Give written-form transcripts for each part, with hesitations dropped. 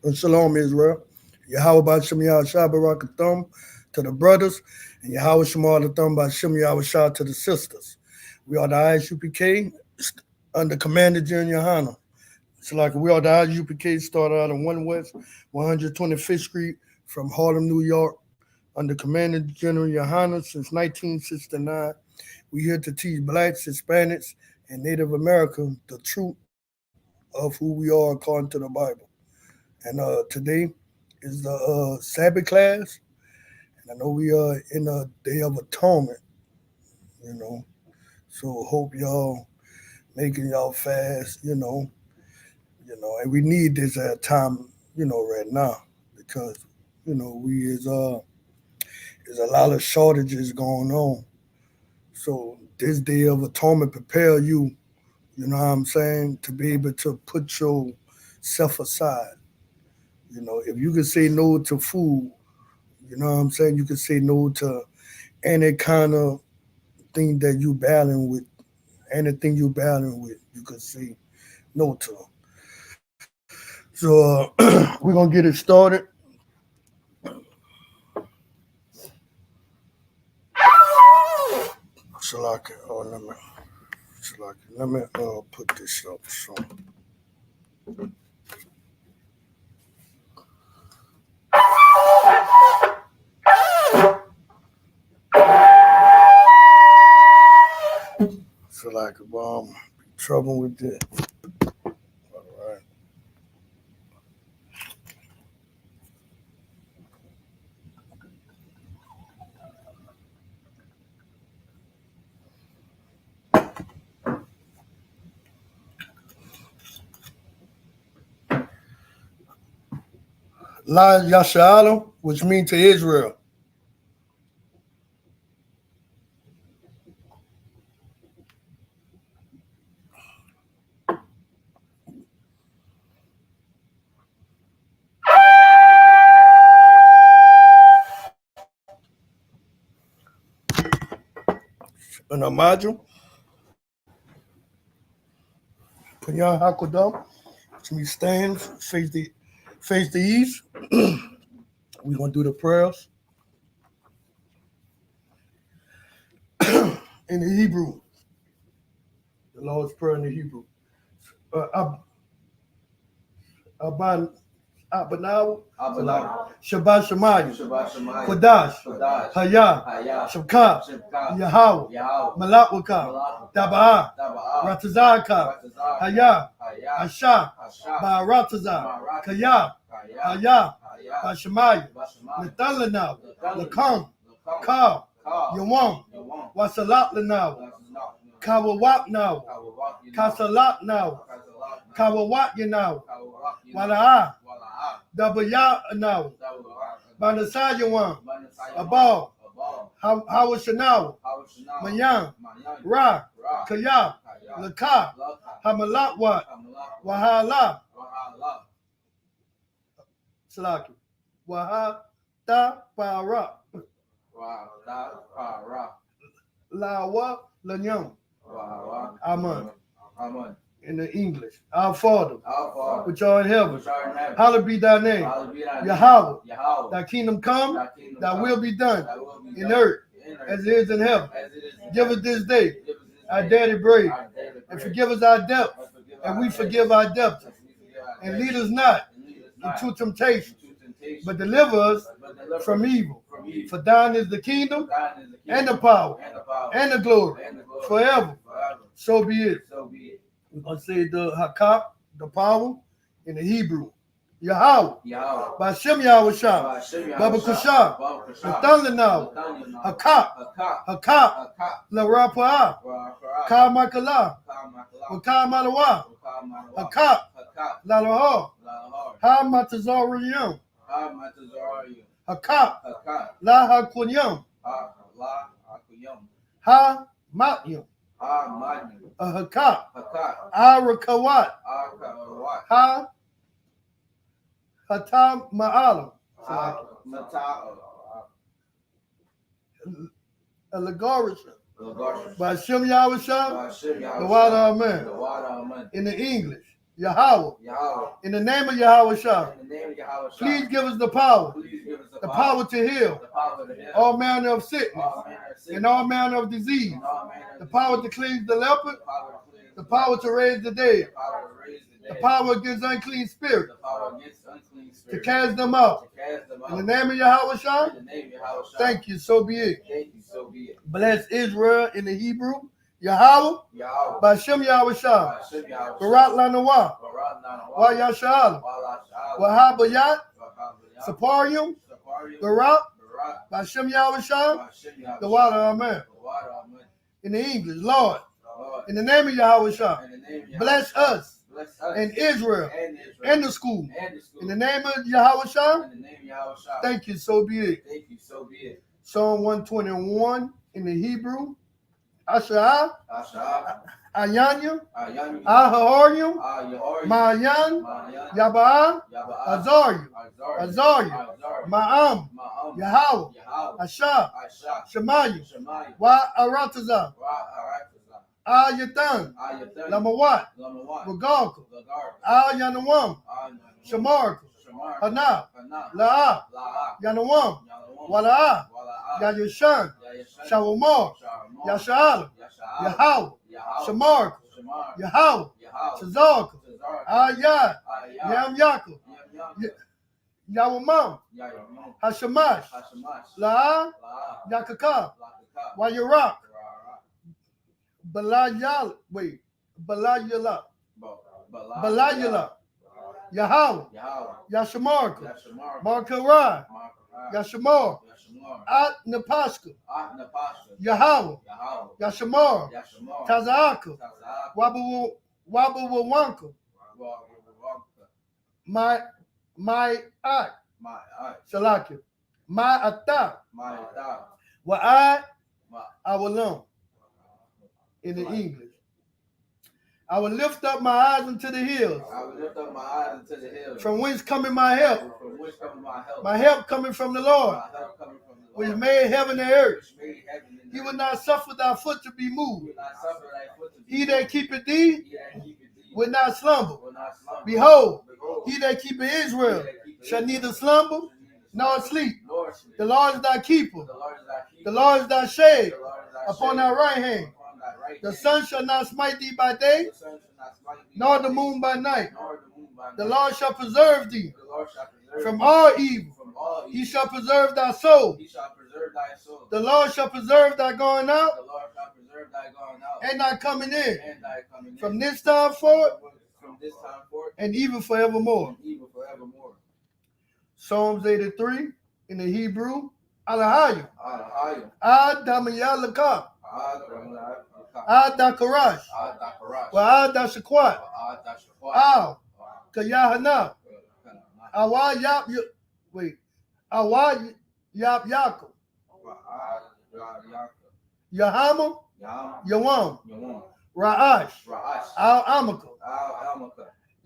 And Shalom Israel. Yahweh Shem Yahweh Shah Barakathum to the brothers, and Yahweh Shemal Thumb by Shem Yahweh Shah to the sisters. We are the ISUPK under Commander General Yohana. It's like we are the ISUPK started out on 1 West 125th Street from Harlem, New York, under Commander General Yohana since 1969. We here to teach blacks, Hispanics, and Native Americans the truth of who we are according to the Bible. And today is the Sabbath class, and I know we are in a day of atonement, you know. So hope y'all making y'all fast, and we need this at a time, right now because we is a lot of shortages going on. So this day of atonement prepare you, you know what I'm saying, to be able to put yourself aside. If you can say no to food, you know what I'm saying, you can say no to any kind of thing that you battling with, anything you battling with, you can say no to. So we're gonna get it started. Shalaka, let me put this up. Shalaka, trouble with this. All right. La Yasha'alu, which means to Israel. And Amaju, Punyan Hakodam, which means stands, face the east. We're gonna do the prayers in the Hebrew. The Lord's Prayer in the Hebrew. Abban Abanaw, Shabbat Shemayim, Kodash, Hayah, Shabkat, Yahweh, Malakwaka, Daba'ah, Ratazaka, Hayah, Asha, Ba'arataza, Kayah, Hayah, Bashemayim, Nathalanaw, Lakam, Ka, Yawam, Wasalat Lanaw, Kawawak now, Kasalat now, Kawawak now, Wala'a, Dabaya now, Banasayawan, Abal, Hawashanaw, Mayan, Ra, Kaya, Laka, Hamalatwat, Wahala, Salaki, Wahata Para, Lawa Lanyam. Amen. In the English. Our Father, which art in heaven, hallowed be thy name. Yahweh, thy kingdom come, thy will be done in earth as it is in heaven. Give us this day our daily bread, and forgive us our debts, and we forgive our debtors. And lead us not into temptation, but deliver us from evil. For thine is the kingdom, and the power, and the glory, forever. So be it. We're going to say the Hakak, the power, in the Hebrew. Yahweh, Bashem Yahweh Shah, Baba Kushah, Nathalanaw, Hakak, La Rapa'ah, Ka Makala, Ka Malawa, Hakak, La Lahor, Ha Matazariyam, Hakak, La Hakunyam, Ha Matyam, Hakak, Arakawat, Ha Hatam Ma'alam, Allegorism, by Shem Yahweh Shah, the Water Amen. In the English, Yahweh. In the name of Yahweh Shah. Please give us the power. The power to heal all manner of sickness and all manner of disease. The power to cleanse the leopard. The power to raise the dead. The power against unclean spirits. To cast them out. In the name of Yahweh Shah. Thank you, so be it. Bless Israel in the Hebrew. Yahweh. Bashem Yahweh Shah. Barak Lanawa. Wa Yasha'ala. Wahabayat. Saparium. Barak. Bashem Yahweh Shah. The water, amen. In the English, Lord. In the name of Yahweh Shah. Bless us. And Israel and the school. In the name of Yahweh Shah. Thank you, so be it. Psalm 121 in the Hebrew. Asha, Ayanya, Aharium, Mayan, Yabaa, Azariah, Ma'am, Yahweh, Asha, Shemayu, Wa Arataza, Ayatan, Lamawat, Wagalka, Ayanawam, Shamarka, Hana, La'a, Yanawam, Wala'a, Yayashan, Shawamar, Yasha'ala, Yahweh, Shamarka, Yahweh, Shazarka, Ayat, Yam Yaakov, Yawamam, Hashamash, La'a, Yakaka, Wayarak, Balayala, Yahweh, Yashamarka, Markarai, Yashamar, At Napaska, Yahweh, Yashamar, Tazaka, Wabawanka, my At, Salaki, my Ata, Wa'at, Awalam. In the English. I will lift up my eyes unto the hills. From whence cometh my help? My help coming from the Lord, which made heaven and earth. He will not suffer thy foot to be moved. He that keepeth thee will not slumber. Behold, he that keepeth Israel shall neither slumber nor sleep. The Lord is thy keeper. The Lord is thy shade upon thy right hand. The sun shall not smite thee by day, nor the moon by night. The Lord shall preserve thee from all evil. He shall preserve thy soul. The Lord shall preserve thy going out and thy coming in from this time forth and even forevermore. Psalms 83 in the Hebrew. Alahayim. Adamayalaka. Adakarash. Wa'adashakwat. Al. Kayahana. Awa Yap. Wait. Awa Yap Yaakov. Yahama. Yawam. Ra'ash. Al Amaka.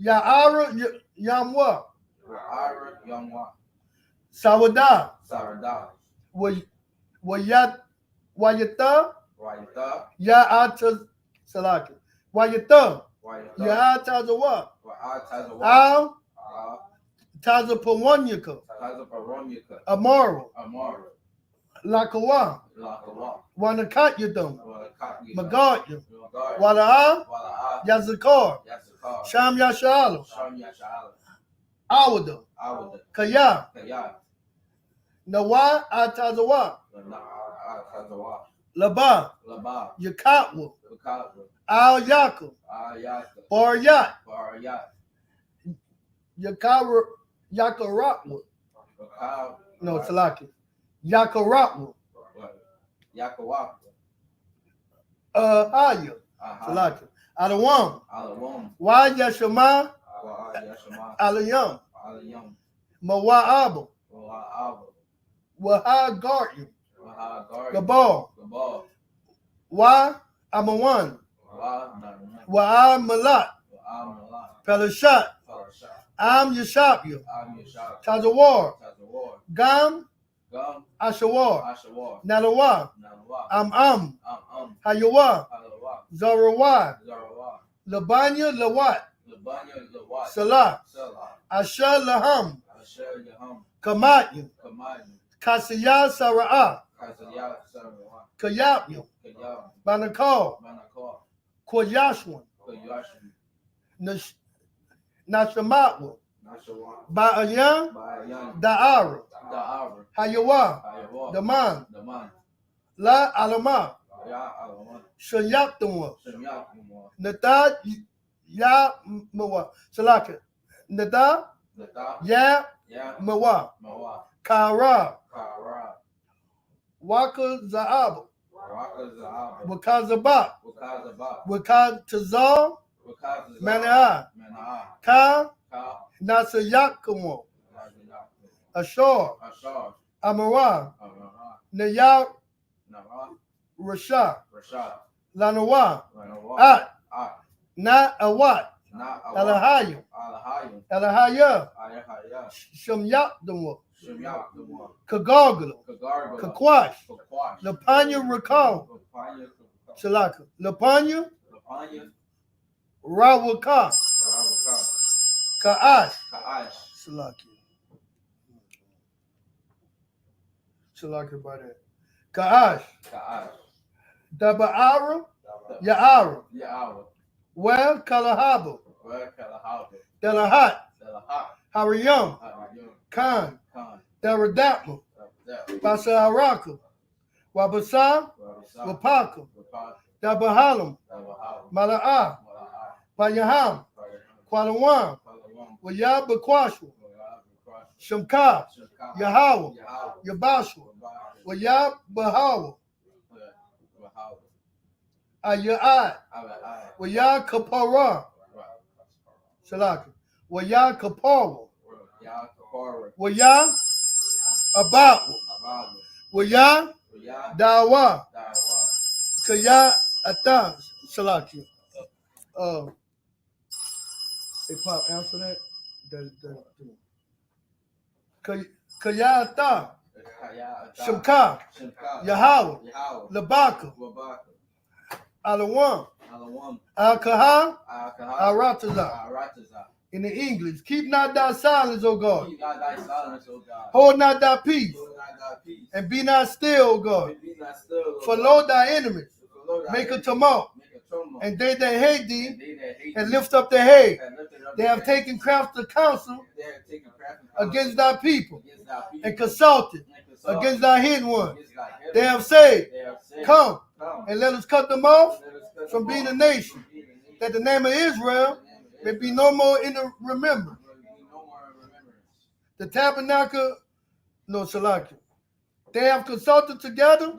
Ya'ara Yamwa. Sawadah. Wayata. Ya'ata Salaki. Wayata. Ya'atazawa. Al Tazapawanyaka. Amaro. Lakawa. Wanakatyadam. Magatya. Wala'a. Yazakar. Sham Yasha'ala. Awada. Kaya. Nawa Atazawa. Laba. Yakatwa. Al Yaakov. Baryat. Yakaratwa. No, Salaki. Yakaratwa. Aya. Salaki. Alawam. Wa Yashama. Alayam. Mawa'aba. Wahagaryu. Gabal. Wa Amawan. Wa Malat. Pelashat. Am Yashabya. Tazawar. Gam. Ashawar. Nalawa. Am. Hayawa. Zarawai. Labanya Lawat. Salah. Asher Laham. Kamatyu. Kasiyah Sara'ah. Kayapyu. Banakal. Koyashwan. Nashamatwa. Ba'ayam. Da'ara. Hayawa. Daman. La Alama. Shayaptumwa. Nata Ya Mawa. Salaka. Nata Ya Mawa. Kara. Waka Zaab. Wakazaba. Wakazazal. Manaa. Ka. Nasayakamo. Ashar. Amara. Naya Rasha. Lanawa. At. Na Awat. Alahayim. Alahaya. Shamyapdamo. Kagargalo. Kakwash. Lapanya Rakal. Shalaka. Lapanya Rawaka. Ka'ash. Shalaki. Shalaki by that. Ka'ash. Daba'ara. Ya'ara. Well, Kalahaba. Delahat. Hariyam. Khan. Daradapma. Basaharaka. Wabasa. Wapaka. Dabahalam. Mala'ah. Payaham. Kwalawan. Wayab Bakwashwa. Shamka. Yahawa. Yabashwa. Wayab Bahawa. Ayat. Waya Kapara. Shalaka. Waya Kapara. Waya Abawa. Waya Dawa. Kaya Atan. Shalaki. Hey, Pop, answer that. Kaya Atan. Shamka. Yahawa. Labaka. Alawam. Al-Kaha. Al-Rataza. In the English, keep not thy silence, O God. Hold not thy peace. And be not still, O God. For lo thy enemies make a tumult. And they that hate thee and lift up their head. They have taken crafty counsel against thy people and consulted against thy hidden one. They have said, come and let us cut them off from being a nation, that the name of Israel may be no more in the remembrance. The tabernacle, no, Salakia. They have consulted together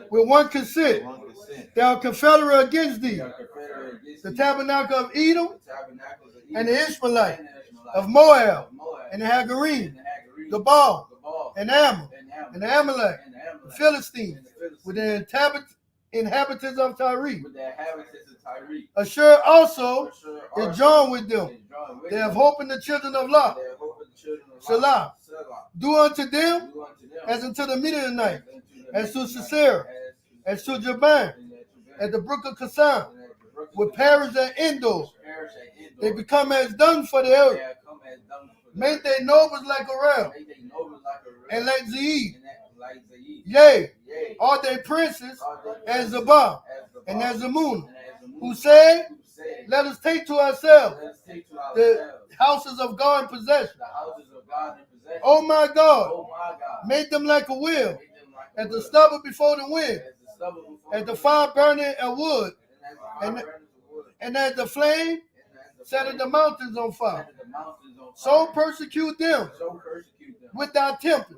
with one consent. They are confederate against thee. The tabernacle of Edom and the Ishmaelite of Moab and the Hagarim, the Baal and Ammon and the Amalek, the Philistines, with the inhabitants of Tyre. Ashur also is joined with them. They have hope in the children of Lot. Salah. Do unto them as unto the Midianite, as to Sisera, as to Jaban, at the brook of Kasan, with Paris and Endor. They become as dung for the earth. Make their nobles like Arel, and like Zeid. Yea, all their princes as Zabah and as Zamun, who said, let us take to ourselves the houses of God in possession. Oh my God, make them like a wheel, as the stubble before the wind, as the fire burning a wood, and as the flame setting the mountains on fire. So persecute them with thy temper,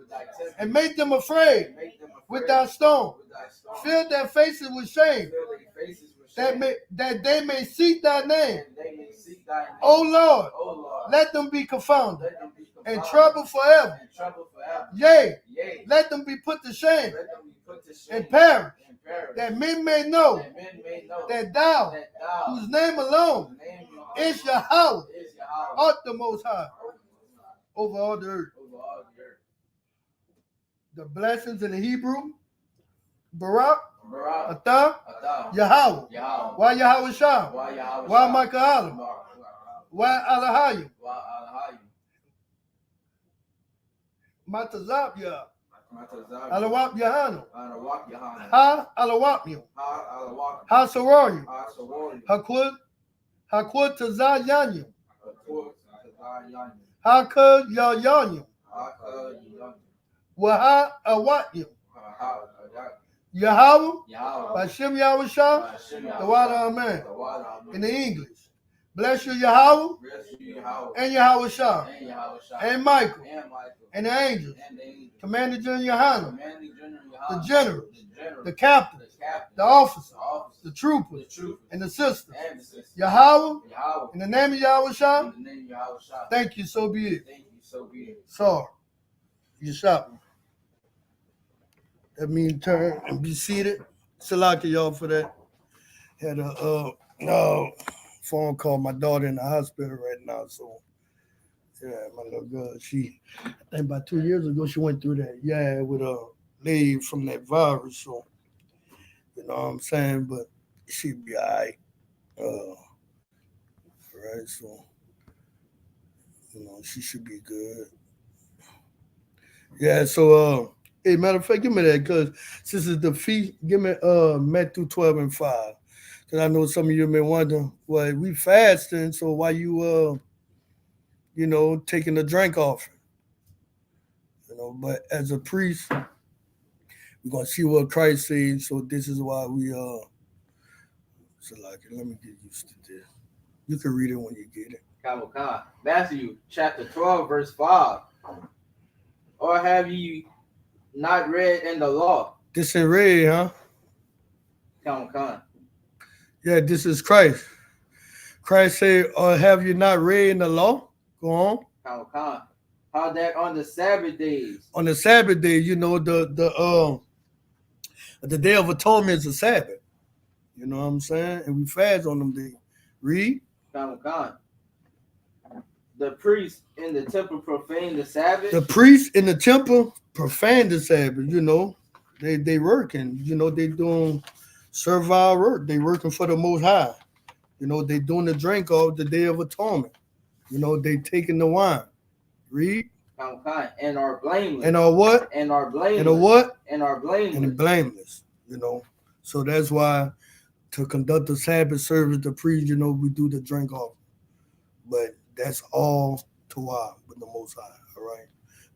and make them afraid with thy stone. Fill their faces with shame, that they may seek thy name. O Lord, let them be confounded and troubled forever. Yea, let them be put to shame and perish, that men may know that thou, whose name alone is Yahweh, art the Most High over all the earth. The blessings in the Hebrew, Barak, Atah, Yahweh. Why Yahweh Shah? Why Michael Alam? Wa alahayu. Wa alahayu. Matazab ya. Matazab. Alawap yahanu. Alawap yahanu. Ha alawapyu. Ha alawap. Ha sawayu. Ha sawayu. Hakut tazayanyu. Hakut tazayanyu. Haka yayanyu. Haka yayanyu. Waha awatyu. Ha awatyu. Yahweh. Yahweh. Bashim Yahushua. The water amen. In the English. Bless you, Yahweh. And Yahushua. And Michael. And the angels. Commander General Yohana. The generals. The captains. The officers. The troopers. And the sisters. Yahweh. In the name of Yahushua. Thank you, so be it. Sorry. You shot me. That means turn and be seated. Salaki y'all for that. Had a phone call. My daughter in the hospital right now. So yeah, my little girl, I think about 2 years ago she went through that. Yeah, with a lady from that virus. So you know what I'm saying, but she'd be alright. Right, so you know she should be good. Yeah, so hey, matter of fact, give me that because since it's the feast, give me Matthew 12:5. Because I know some of you may wonder, well, we fasting, so why you taking the drink offering? But as a priest, we're gonna see what Christ says. So this is why we so like let me get used to this. You can read it when you get it. Matthew chapter 12, verse 5. Or have you not read in the law? This is read, huh? Yeah, this is Christ. Christ said, or have you not read in the law? Go on. How that on the Sabbath days. On the Sabbath day, the Day of Atonement is a Sabbath. You know what I'm saying? And we fast on them days. Read. The priests in the temple profane the Sabbath. The priests in the temple profane the Sabbath. They working. They doing servile work. They working for the Most High. They doing the drink of the Day of Atonement. They taking the wine. Read. And are blameless. And are what? And are blameless. And are what? And are blameless. And blameless. So that's why to conduct the Sabbath service, the priest, we do the drink off. But that's all Torah with the Most High. All right.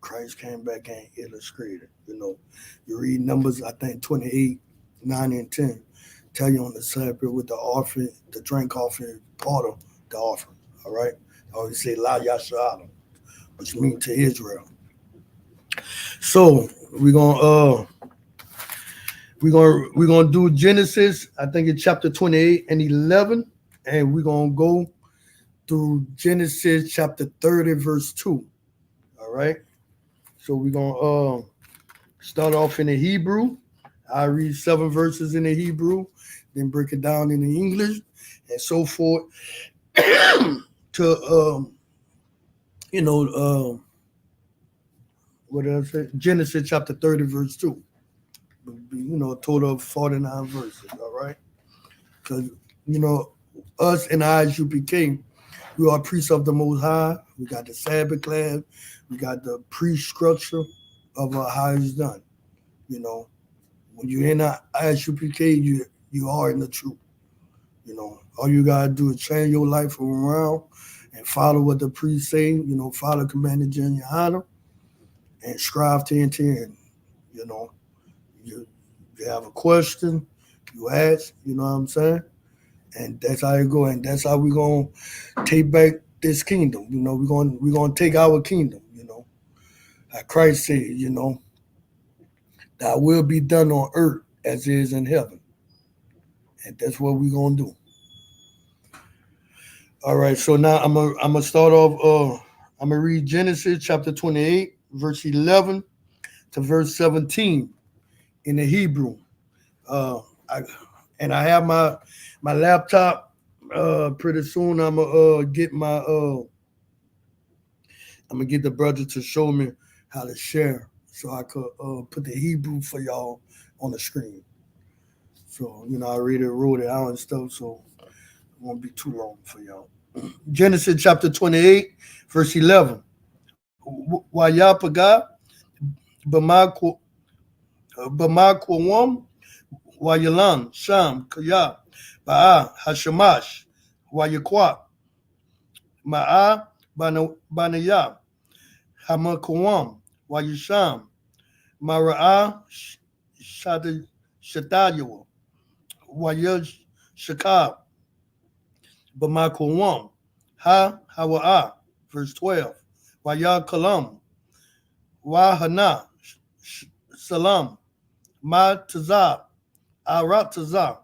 Christ came back and illustrated. You read Numbers, I think 28, 9 and 10. Tell you on the Sabbath with the offering, the drink offering, part of the offering. All right. I always say La Yasha'alam, which means to Israel. So we're gonna do Genesis, I think it's chapter 28 and 11, and we're gonna go through Genesis chapter 30, verse 2. All right. So we're gonna start off in the Hebrew. I read 7 verses in the Hebrew, then break it down in the English, and so forth to what did I say? Genesis chapter 30, verse 2. A total of 49 verses, all right? Because, us in the ISUPK, we are priests of the Most High. We got the Sabbath Class. We got the priest structure of how it's done. When you're in the ISUPK, you are in the truth. All you got to do is change your life around and follow what the priest say, follow Commander General Yohana and strive to enter in. You have a question, you ask, you know what I'm saying? And that's how it go. And that's how we're going to take back this kingdom. We're going to take our kingdom, Like Christ said, that will be done on earth as it is in heaven. And that's what we're going to do. All right, so now I'm gonna start off. I'm gonna read Genesis chapter 28, verse 11 to verse 17 in the Hebrew. I have my laptop. Pretty soon I'm gonna get the brother to show me how to share, so I could put the Hebrew for y'all on the screen. So I already wrote it out and stuff, so it won't be too long for y'all. Genesis chapter 28, verse 11. Wayapaga, Bamakwam, Wayalan, Sham, Kaya, Ba'a, Hashamash, Wayakwa, Ma'a, Banaya, Hamakwam, Wayasham, Mara'a, Shatayawa, Wayash, Shakab, Bamakwam, Hawa'a, verse 12. Waya Kalam, Wahana, Salam, Ma Tazab, Arat Tazab,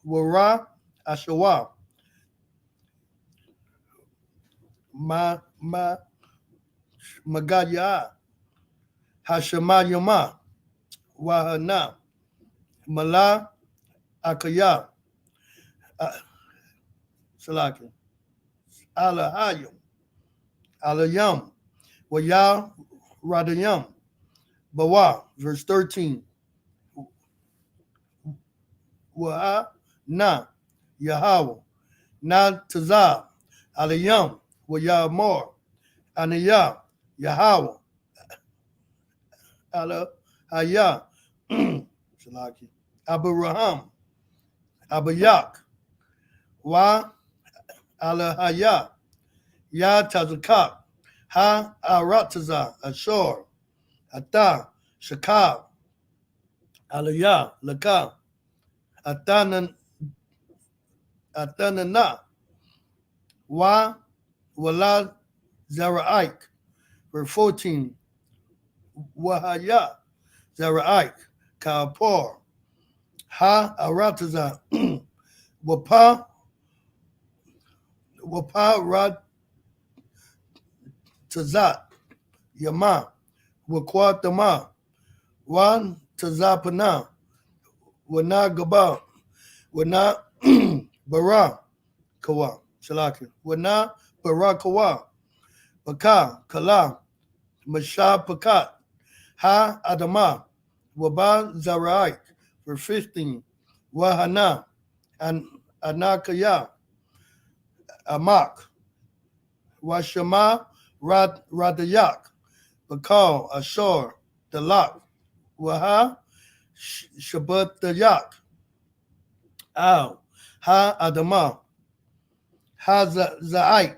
Wara Ashawa, Ma Magaya, Hashemayama, Wahana, Mala Akaya, Salaki, Alahayam, Alayam, Waya Radayam, Bawa, verse 13. Wa'a Na, Yahweh, Na Tazab, Alayam, Waya More, Anaya, Yahweh, Ala Haya, Salaki, Abraham, Abayak, Wa Ala Haya, Ya Tazakak, Ha Arataza, Ashor, Ata, Shakab, Alaya, Laka, Atanana, Wa Wala Zaraik, verse 14, Wahaya, Zaraik, Kaapor, Ha Arataza, Wapa Tazat, Yama, Wakwatama, Wan Tazapana, Wana Gaba, Wana Bara Kawa, Shalaki, Wana Bara Kawa, Baka, Kala, Masha Pakat, Ha Adama, Waba Zaraik, for 15, Wahana, and Anakaya, Amak, Washama, Radayak, Bakal, Ashor, Dalak, Waha, Shabbat Dayak, Al, Ha Adama, Ha Za'ik,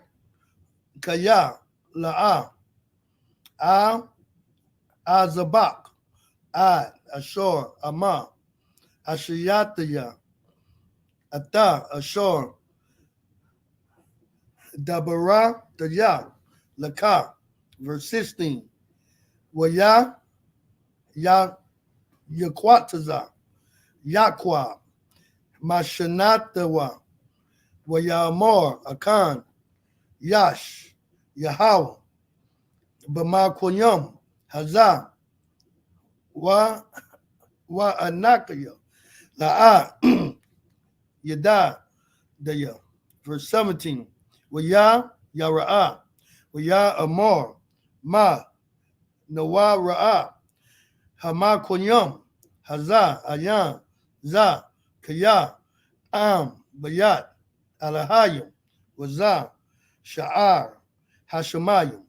Kaya, La'a, Al, Azabak, Ad, Ashor, Ama, Ashiyataya, Ata, Ashor, Dabara, Dayak, Laka, verse 16, Waya, Ya, Yakwataza, Yakwa, Mashanatawa, Wayamor, Akan, Yash, Yahweh, Bamakwayam, Hazah, Wa Anakaya, La'a, Yada, Daya. Verse 17, Waya Yara'a, Waya Amor, Ma, Nawa Ra'a, Hamakwayam, Hazah, Ayan, Za, Kaya, Am, Bayat, Alahayim, Wazah, Sha'ar, Hashemayim.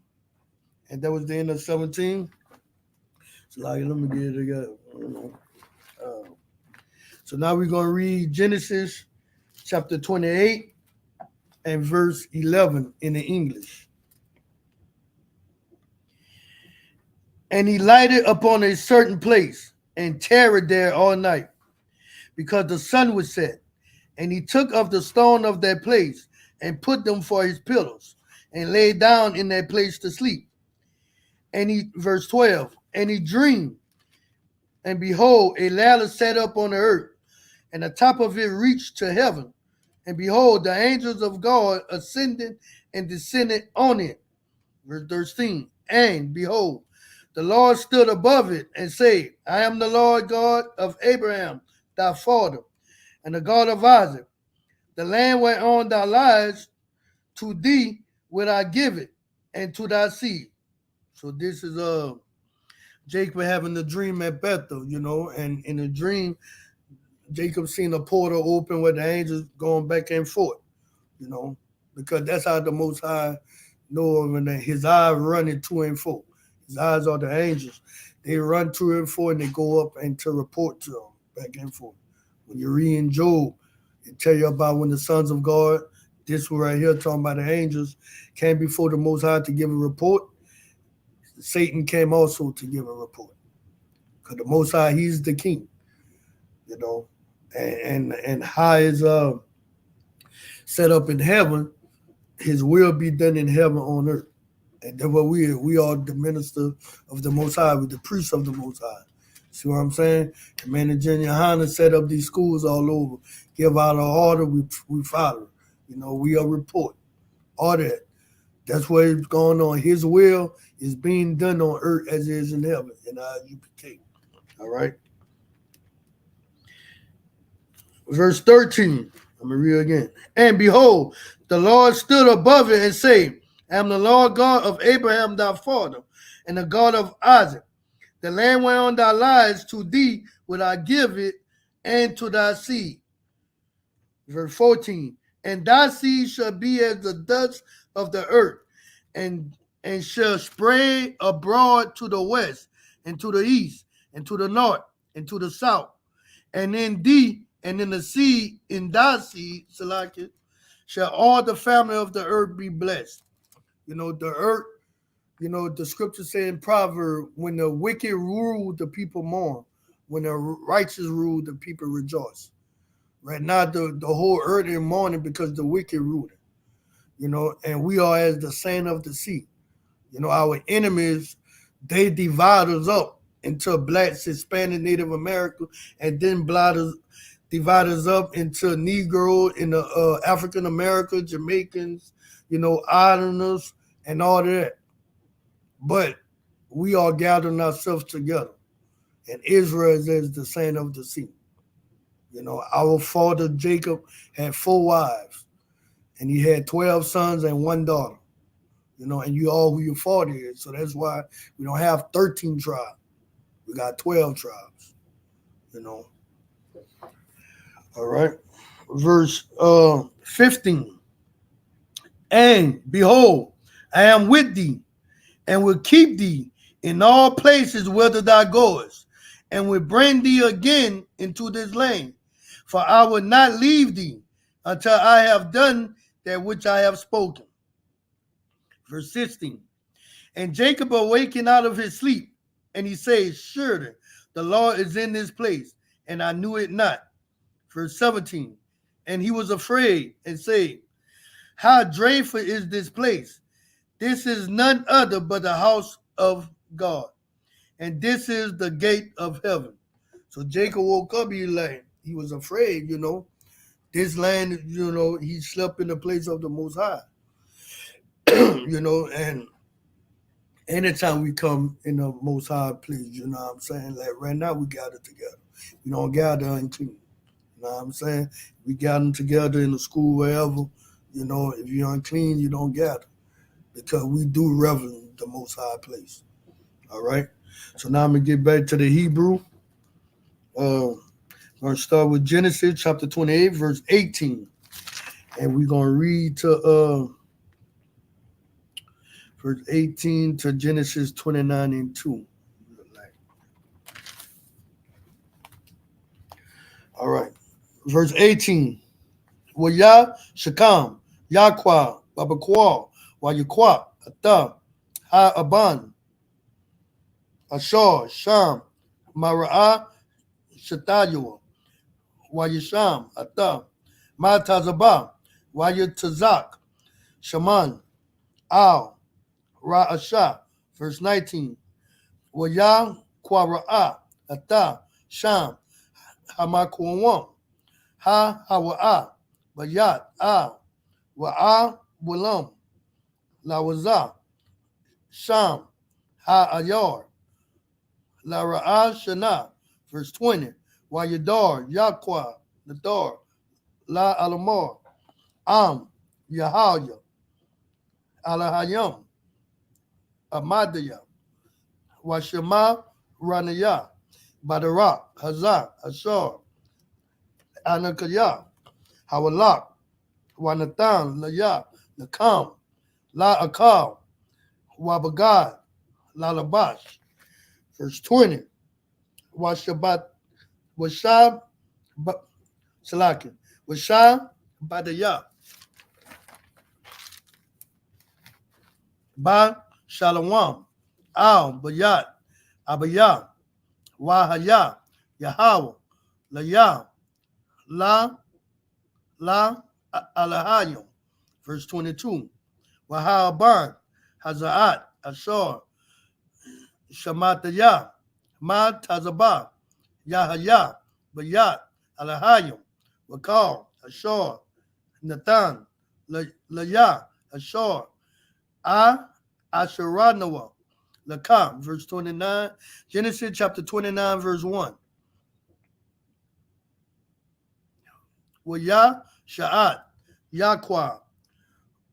And that was the end of 17. So like, let me get it together. So now we're going to read Genesis chapter 28 and verse 11 in the English. And he lighted upon a certain place and tarried there all night, because the sun was set. And he took of the stone of that place and put them for his pillars, and lay down in that place to sleep. And he, verse 12, and he dreamed, and behold, a ladder set up on the earth, and the top of it reached to heaven. And behold, the angels of God ascended and descended on it. Verse 13, and behold, the Lord stood above it and said, I am the Lord God of Abraham, thy father, and the God of Isaac. The land whereon thou liest, to thee will I give it, and to thy seed. So this is Jacob having the dream at Bethel, and in the dream, Jacob seen a portal open with the angels going back and forth, you know, because that's how the Most High know him, and his eyes running to and fro. His eyes are the angels. They run to and fro and they go up and to report to him back and forth. When you read in Job, it tell you about when the sons of God, this one right here talking about the angels, came before the Most High to give a report. Satan came also to give a report. Because the Most High, he's the king, you know. And how is set up in heaven, his will be done in heaven on earth. And that's what we are the minister of the Most High, with the priests of the Most High. See what I'm saying? Commander General Hanna set up these schools all over, give out an order, we follow. You know, we are report. All that. That's what is going on. His will is being done on earth as it is in heaven, in our UPK. All right. Verse 13. I'm going to read again. And behold, the Lord stood above it and said, I am the Lord God of Abraham thy father, and the God of Isaac. The land whereon thou liest, to thee will I give it, and to thy seed. Verse 14. And thy seed shall be as the dust of the earth, and shall spread abroad to the west, and to the east, and to the north, and to the south. And in thee, and in the seed, in thy seed, Salakit, shall all the family of the earth be blessed. You know, the earth, you know, the scripture say in Proverbs, when the wicked rule, the people mourn. When the righteous rule, the people rejoice. Right now, the whole earth is mourning because the wicked rule it. You know, and we are as the sand of the sea. You know, our enemies, they divide us up into blacks, Hispanic, Native American, and then divide us up into Negro, in the African American, Jamaicans, you know, Islanders, and all that. But we are gathering ourselves together. And Israel is the sand of the sea. You know, our father Jacob had 4 wives, and he had 12 sons and 1 daughter. You know, and you all who your father is. So that's why we don't have 13 tribes. We got 12 tribes. You know. All right. Verse 15. And behold, I am with thee, and will keep thee in all places whither thou goest, and will bring thee again into this land. For I will not leave thee until I have done that which I have spoken. Verse 16. And Jacob awakened out of his sleep, and he says, surely the Lord is in this place, and I knew it not. Verse 17. And he was afraid and said, how dreadful is this place? This is none other but the house of God, and this is the gate of heaven. So Jacob woke up, he was afraid, you know. This land, you know, he slept in the place of the Most High. You know, and anytime we come in the Most High place, you know what I'm saying? Like right now we gather together. We don't gather unclean. You know what I'm saying? We gather together in the school, wherever. You know, if you're unclean, you don't gather. Because we do reverence the Most High place. All right? So now I'm going to get back to the Hebrew. I'm going to start with Genesis chapter 28, verse 18. And we're going to read to verse 18 to Genesis 29 and 2. All right. Verse 18. Waya Shakam, Yaqua, Babakwa, Wayaqua, Ata, Ha Aban, Ashar, Sham, Mara'ah, Shatayua, Wayasham, Ata, Matazaba, Wayatazak, Shaman, Al, Ra'asha. Verse 19. Waya Kwara'a, Ata, Sham, Hamakwawam, Ha Hawa'a, Bayat, Al, Wa'a, Wulam, Lawaza, Sham, Ha Ayar, La Ra'a Shana. Verse 20. Wayadar, Yaqua, Nadar, La Alamar, Am, Yahaya, Alahayam, Amadiyah, Washema, Raniyah, Badarak, Hazak, Ashar, Anakayah, Hawalak, wa Nathan, la Ya, Nakam, la Akal, wa Bagad, la Labash. Verse 20, wa Shabbat, wa Shab, Salakin, wa Shab, Badaya, Ba Shalom, Al Bayat, Abaya, Wahaya, Yahweh, Laya, La Alahayim. Verse 22. Wahaban, Hazaat, Ashor, Shamataya, Ma Tazabah, Yahaya, Bayat, Alahayim, Wakal, Ashor, Nathan, Laya, Ashor, Asheranoah, Lakam, verse 29. Genesis chapter 29, verse 1. Waya, Sha'at, Yaqua,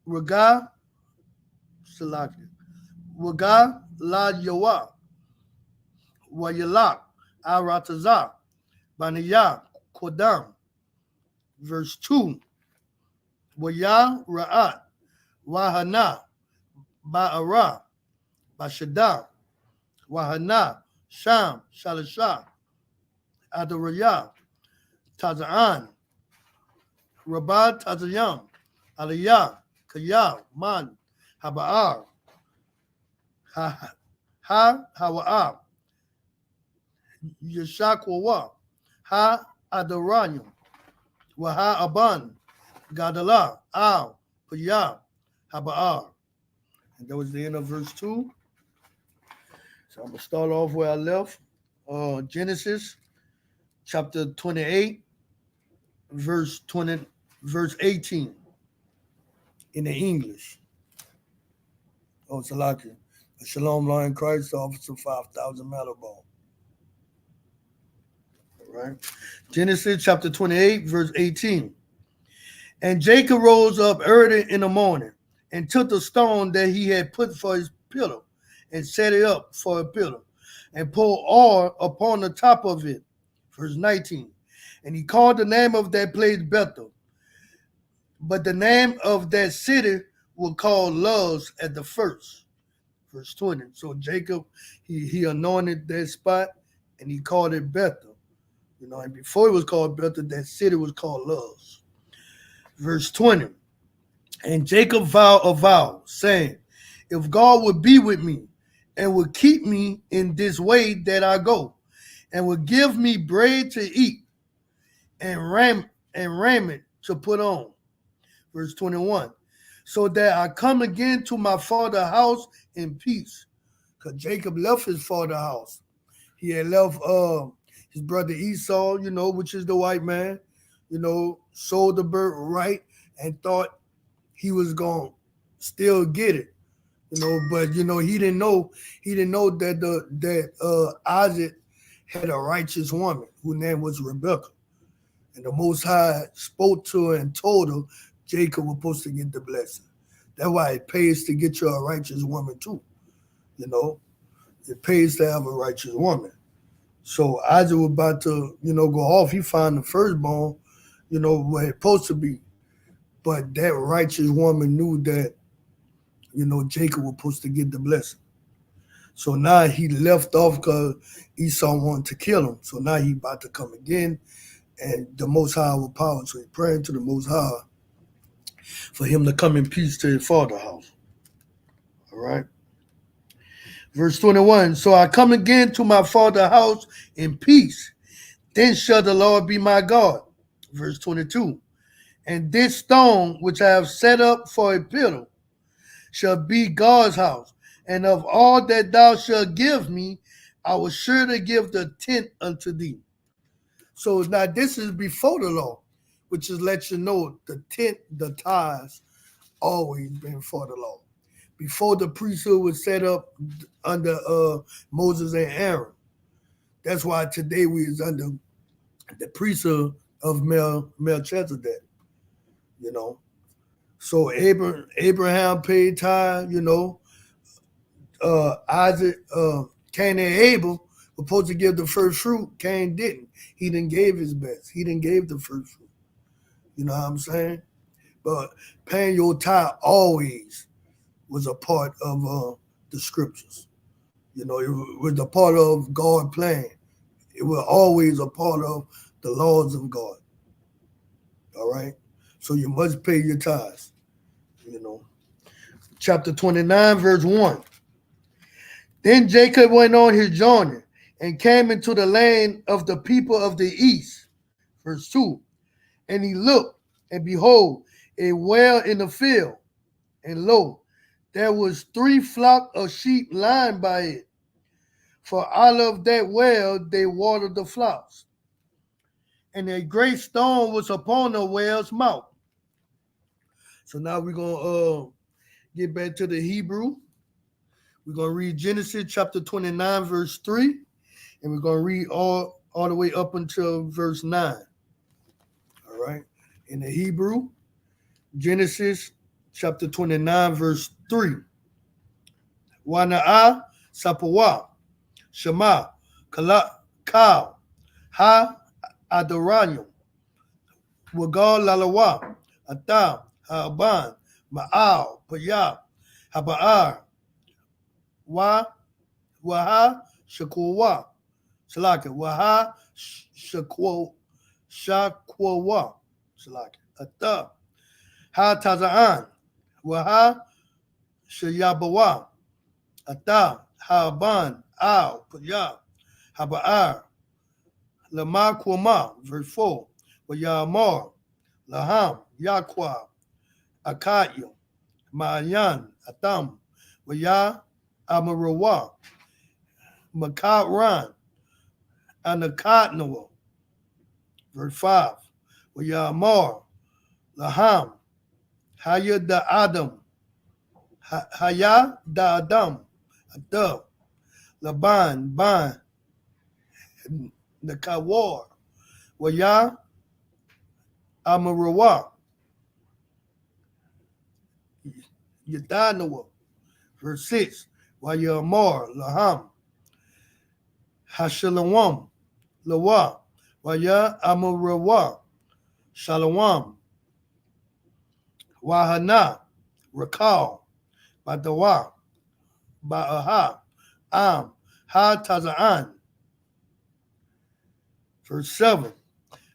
Raga, Salaki, Waga, La Yawa, Wayalak, Aratazah, Baniyah, Kodam. Verse 2. Waya, Ra'at, Wahana, Ba'ara, Bashada, Wahana, Sham, Shalasha, Adaraya, Tazaan, Rabad Tazayam, Aliyah, Kaya, Man, Haba'ar, Hawa'ar, Yeshakwa, Ha Adaranyam, Waha Aban, Gadala, Al, Payah, Haba'ar. And that was the end of verse 2. So I'm going to start off where I left. Genesis chapter 28, verse 18 in the English. Oh, Salaki. Shalom, Law in Christ, Officer 5,000 Malabone. All right. Genesis chapter 28, verse 18. And Jacob rose up early in the morning and took the stone that he had put for his pillar and set it up for a pillar and poured oil upon the top of it. Verse 19. And he called the name of that place Bethel. But the name of that city was called Luz at the first. Verse 20. So Jacob, he anointed that spot and he called it Bethel. You know, and before it was called Bethel, that city was called Luz. Verse 20. And Jacob vowed a vow, saying, if God would be with me and would keep me in this way that I go, and would give me bread to eat and raiment to put on. Verse 21. So that I come again to my father's house in peace. Because Jacob left his father's house. He had left his brother Esau, you know, which is the white man, you know, sold the birthright and thought he was going to still get it, you know, but, you know, he didn't know that Isaac had a righteous woman whose name was Rebekah. And the Most High spoke to her and told her Jacob was supposed to get the blessing. That's why it pays to get you a righteous woman too. You know, it pays to have a righteous woman. So Isaac was about to, you know, go off. He found the firstborn, you know, where it's supposed to be. But that righteous woman knew that, you know, Jacob was supposed to get the blessing. So now he left off because Esau wanted to kill him. So now he about to come again. And the Most High with power. So he's praying to the Most High for him to come in peace to his father's house. All right. Verse 21. So I come again to my father's house in peace. Then shall the Lord be my God. Verse 22. And this stone which I have set up for a pillar shall be God's house. And of all that thou shalt give me, I will surely give the tenth unto thee. So now this is before the law, which is let you know the tenth, the tithes, always been for the law. Before the priesthood was set up under Moses and Aaron. That's why today we is under the priesthood of Melchizedek, you know. So Abraham paid tithe, you know. Isaac, Cain and Abel were supposed to give the first fruit. Cain didn't. He didn't give his best. He didn't give the first fruit. You know what I'm saying? But paying your tithe always was a part of the scriptures. You know, it was a part of God's plan. It was always a part of the laws of God. All right. So you must pay your tithes. You know. Chapter 29, verse 1. Then Jacob went on his journey and came into the land of the people of the east. Verse 2. And he looked, and behold, a well in the field. And lo, there was 3 flocks of sheep lying by it. For out of that well they watered the flocks. And a great stone was upon the well's mouth. So now we're going to get back to the Hebrew. We're going to read Genesis chapter 29, verse 3. And we're going to read all the way up until verse 9. All right. In the Hebrew, Genesis chapter 29, verse 3. Wana'a sapawa, shema, kal, ha adoranyum, wagal lalawa, atam, ha'aban, ma'al, payab, haba'ar, waha, shakwa, salaka, waha, shakwa, salaka, atam, ha taza'an, waha, shayabawa, atam, ha'aban, al, payab, haba'ar, lama kwama, verse 4, wayamar, laham, yakwa, akayim, Ma'ayan, Atam, Waya, Amarawa, Makatran, Anakatnawa. Verse 5. Waya Amar, Laham, Haya da Adam, Haya da Adam, Adab, Laban, Ban, Nakawar, Waya Amarawa, Yadanawa. Verse 6. Waya Amar, Laham, Hashalawam, Lawa, Waya Amarawa, Shalom, Wahana, Rakal, Badawa, Ba'aha, Am, Ha Taza'an. Verse 7.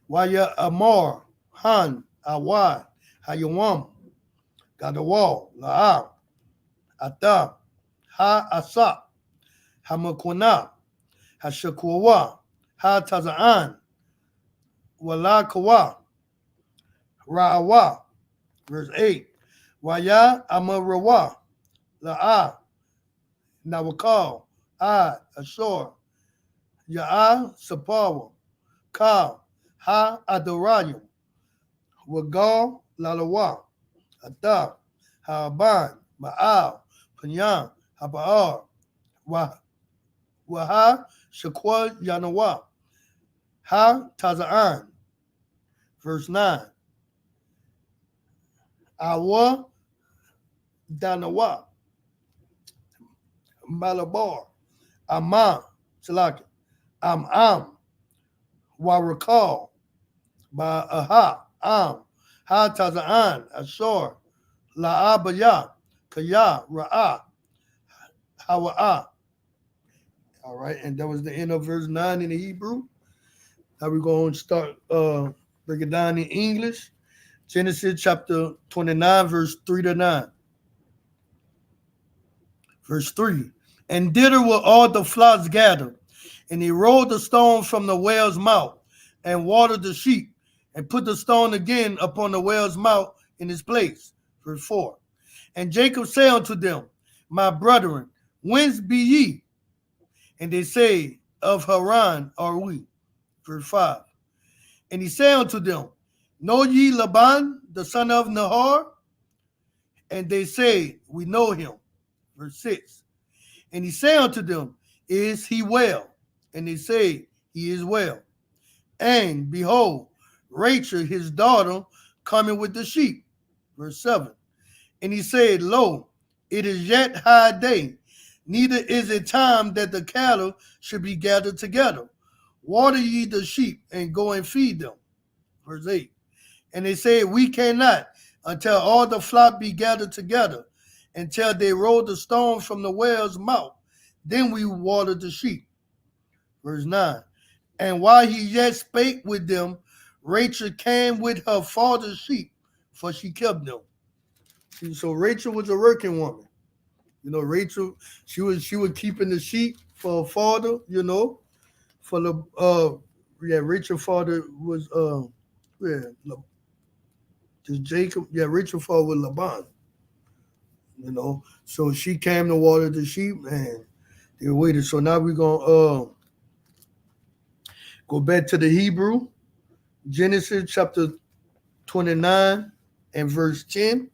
Waya Amar, Han, Awad, Hayawam, Gadawal, La'am, Atam, Ha Asap, Hamakwana, Hashakwa, Ha Taza'an, Walakawa, Ra'awa. Verse 8. Waya Amarawa, La'a, Nawakal, Ad, Ashur, Ya'a, Sapawa, Kal, Ha Adorayim, Wagal, Lalawa, Adab, Ha'aban, Ma'al, Panyan, Haba'ar, Waha, Shakwa, Yanawa, Ha Taza'an. Verse 9. Awa, Danawa, Malabar, Amam, Salaki, Am, Warakal, Ba'aha, Am, Ha Taza'an, Ashur, La'abaya, Kaya, Ra'a, Hawa'a. All right, and that was the end of verse 9 in the Hebrew. Now we're going to start break it down in English. Genesis chapter 29, verse 3 to 9. Verse 3. And thither were all the flocks gathered, and he rolled the stone from the well's mouth, and watered the sheep, and put the stone again upon the well's mouth in his place. Verse 4. And Jacob said unto them, My brethren, whence be ye? And they say, Of Haran are we. Verse 5. And he said unto them, Know ye Laban, the son of Nahor? And they say, We know him. Verse 6. And he said unto them, Is he well? And they say, He is well. And behold, Rachel, his daughter, coming with the sheep. Verse 7. And he said, Lo, it is yet high day, neither is it time that the cattle should be gathered together. Water ye the sheep, and go and feed them. Verse 8. And they said, We cannot, until all the flock be gathered together, until they roll the stone from the well's mouth. Then we watered the sheep. Verse 9. And while he yet spake with them, Rachel came with her father's sheep, for she kept them. See, so Rachel was a working woman. Rachel, she was keeping the sheep for her father, for the Rachel's father was just Jacob, Rachel's father was Laban, so she came to water the sheep and they waited. So now we're gonna go back to the Hebrew, Genesis chapter 29 and verse 10,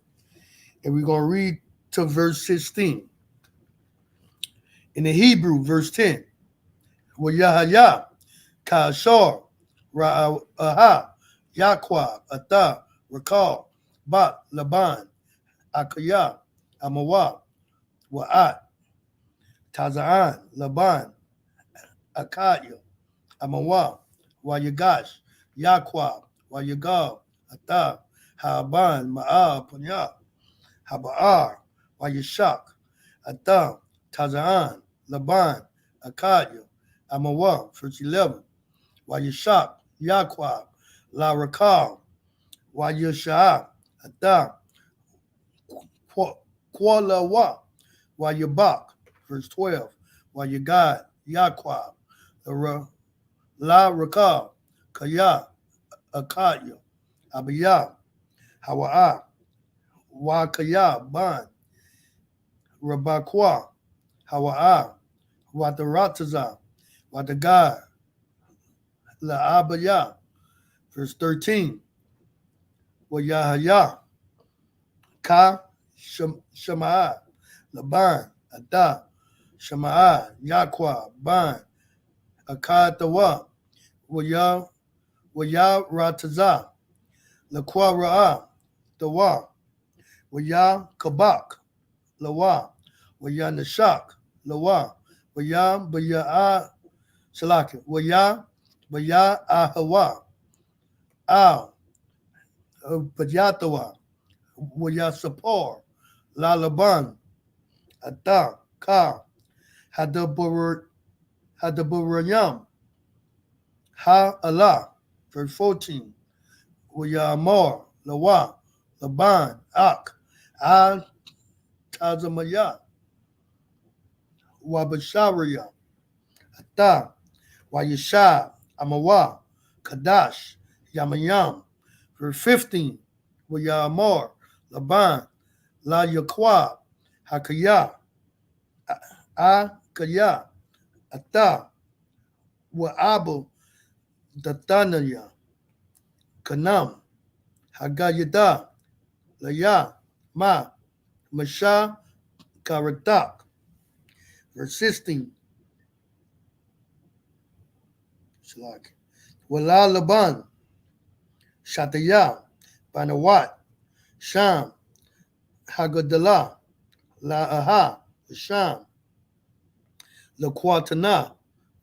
and we're gonna read to verse 16. In the Hebrew, verse 10, Yahaya, Kashar, Ra'aha, Yaqua, Atha, Rakal, Bat, Laban, Akaya, Amawa, Wa'at, Tazaan, Laban, Akaya, Amawa, Wayagash, Yaqua, Wayagal, Atha, Haban, Ma'al, Punya, Haba'ar, Wayashak, Atha, Tazaan, Laban, Akaya, Amawa, verse 11, Wayashak, Yaqua, La Rakal, Wayasha, Atha, Kualawa, Wayabak, verse 12, Wayagad, Yaqua, La Rakal, Kaya, Akaya, Abiyah, Hawa'a, Wakaya, Ban, Rabakwa, Hawa'a, Watarataza, Watagad, La Abaya, verse 13, Wayahaya, Ka, Shema'a, Laban, Ada, Shema'a, Yaqua, Ban, Akatawa, Waya Rataza, Lakwa Ra'a, Dawa, Waya Kabak, Lawa, Waya Nashak, Lawa, Waya Baya'a Salaki, Waya Ahawa, Al, Pajatawa, Waya Sapor, La Laban, Ada, Ka, Hadaburayam, Ha Allah, verse 14, Wayamor, Lawa, Laban, Ak, Al Tazamaya, Wabashariya, Ata, Wayasha, Amawa, Kadash, Yamayam, verse 15, Wayamor, Laban, La Yaqua, Hakaya, Akaya, Ata, Wa'abu, Datanaya, Kanam, Hagayada, Laya, Ma, Masha, Karatak. Verse 16. Wala Laban, Shataya, Banawat, Sham, Hagadala, La Aha, Sham, Laquatana,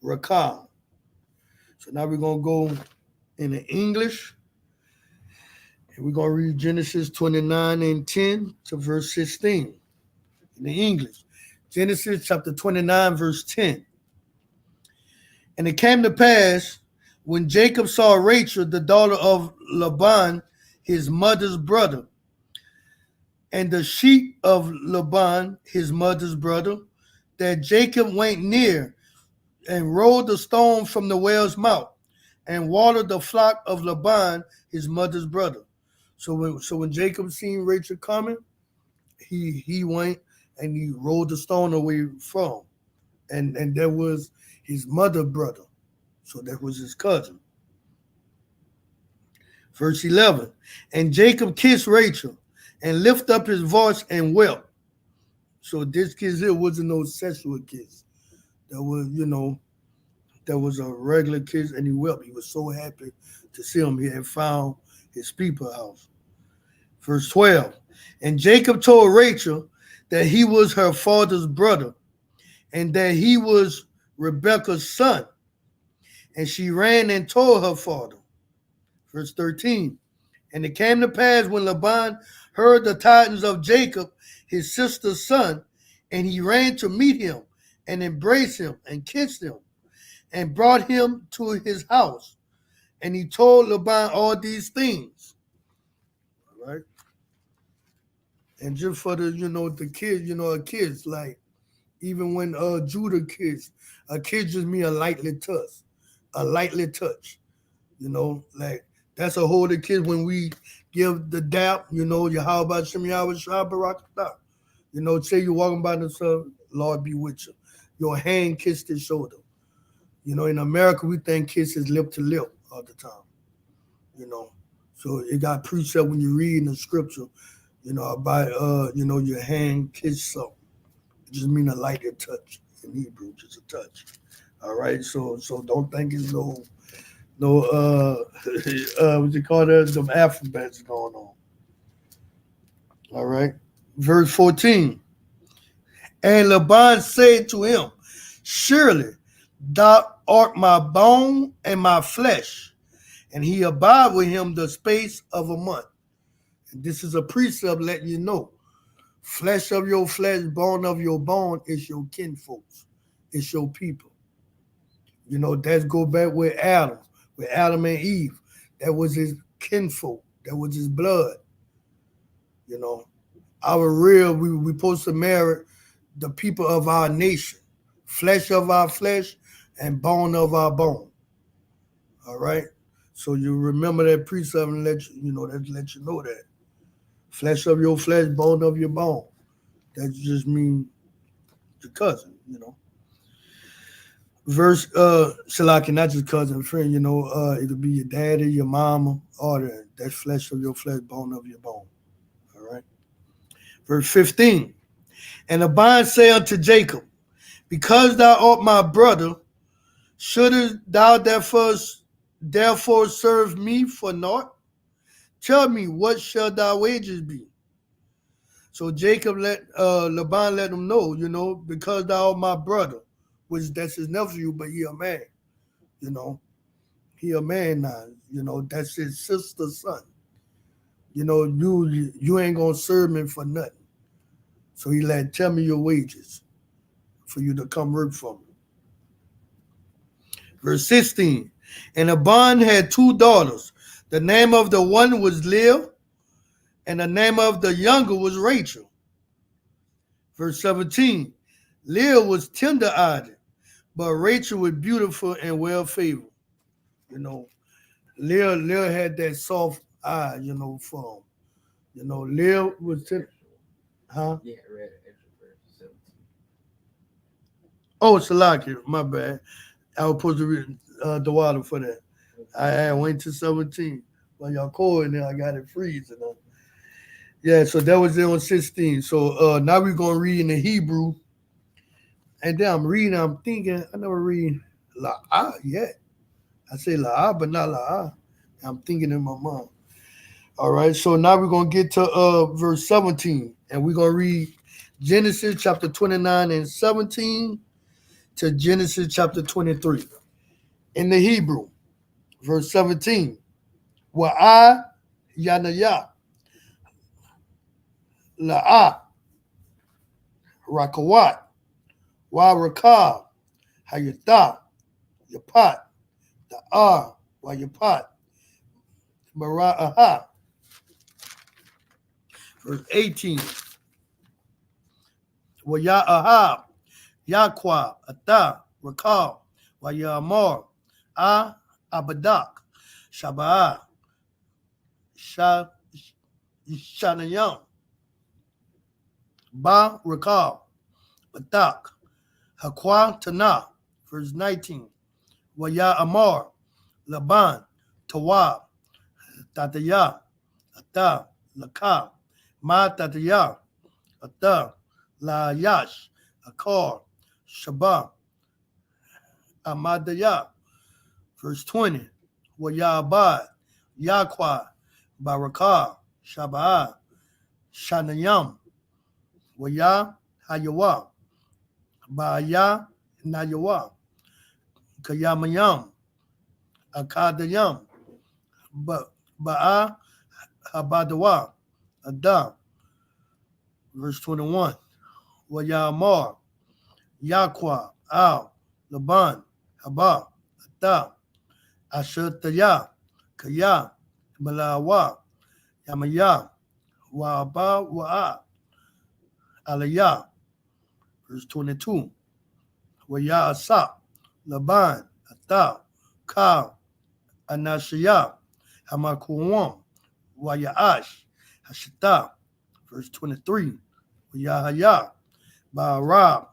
Rakal. So now we're going to go in the English. And we're going to read Genesis 29 and 10 to verse 16 in the English. Genesis chapter 29, verse 10. And it came to pass when Jacob saw Rachel, the daughter of Laban, his mother's brother, and the sheep of Laban, his mother's brother, that Jacob went near and rolled the stone from the well's mouth and watered the flock of Laban, his mother's brother. So when Jacob seen Rachel coming, he went and he rolled the stone away from, and that was his mother brother, so that was his cousin. Verse 11, and Jacob kissed Rachel and lifted up his voice and wept. So this kiss here wasn't no sexual kiss. That was a regular kiss, and he wept. He was so happy to see him. He had found his people house. Verse 12, and Jacob told Rachel that he was her father's brother and that he was Rebekah's son. And she ran and told her father. Verse 13, And it came to pass when Laban heard the tidings of Jacob, his sister's son, and he ran to meet him and embraced him and kissed him and brought him to his house. And he told Laban all these things. All right. And just for the, the kids, kids, like, even when Judah kids, a kid just mean a lightly touch, like that's a whole the kids when we give the dap, Yahweh Shem Yahweh Shah Barakatah. Say you're walking by the sun, Lord be with you. Your hand kissed his shoulder. In America we think kiss is lip to lip all the time, So it got precept when you read in the scripture, about your hand kiss something. It just mean a lighted touch in Hebrew, just a touch. All right, so don't think it's no what you call that, some alphabets going on. All right, verse 14. And Laban said to him, surely thou art my bone and my flesh, and he abide with him the space of a month. And this is a precept letting you know, flesh of your flesh, bone of your bone is your kinfolks, it's your people. That's go back with Adam and Eve. That was his kinfolk, that was his blood. Our real, we supposed to marry the people of our nation, flesh of our flesh and bone of our bone. All right? So you remember that precept and let you know that. Flesh of your flesh, bone of your bone. That just means your cousin, Verse Shalaki, not just cousin, friend, it could be your daddy, your mama, all that. That's flesh of your flesh, bone of your bone. All right. Verse 15. And Laban say unto Jacob, because thou art my brother, shouldest thou therefore serve me for naught? Tell me, what shall thy wages be? So Jacob Laban let him know, because thou art my brother, which that's his nephew, but he a man, He a man now, that's his sister's son. You ain't gonna serve me for nothing. So he like, tell me your wages for you to come work for me. Verse 16. And Laban had two daughters. The name of the one was Leah, and the name of the younger was Rachel. Verse 17. Leah was tender-eyed, but Rachel was beautiful and well-favored. Leah had that soft eye, for him. Leah was tender. Huh? Yeah, I read it. Verse 17. Oh, Salaki, my bad. I was supposed to read the water for that. I went to 17. When y'all cold in there, I got it freezing. Yeah, so that was it on 16. So now we're going to read in the Hebrew. And then I'm thinking, I never read La'ah yet. I say La'ah, but not La'ah. I'm thinking in my mind. All right, so now we're going to get to verse 17. And we're going to read Genesis chapter 29 and 17 to Genesis chapter 23. In the Hebrew, verse 17. Wa'ah yanaya la'ah rakawat wa rakab hayatah yapat da'ah wa yapat mara'aha. Verse 18. Wa ya'ahab yaqwa atah rakab wa ya'amar abadak shaba'ah shanayam ba rakab batak Hakwa Tanah, verse 19. Waya Amar, Laban, Tawab, Tataya, Ata, Laka, Ma Tataya, Ata, La Yash, Akar, Shabbat, Amadaya, verse 20. Waya Abad, Yaqua, Barakah, Shabbat, Shanayam, Waya Hayawa, Baya Nayawa, Kayamayam, Akadayam, Ba'a Habadawa, Adam. Verse 21. Wayamar, Yaqua, Al, Laban, Haba, Adam, Ashataya, Kaya, Malawa, Yamaya, Waaba, Wa'a, Aliyah. Verse 22. Waya Asa, Laban, Ata, Ka, Anashia, Hamakuwan, Wayaash, Hashita. Verse 23. Wayahaya, Ba'arab,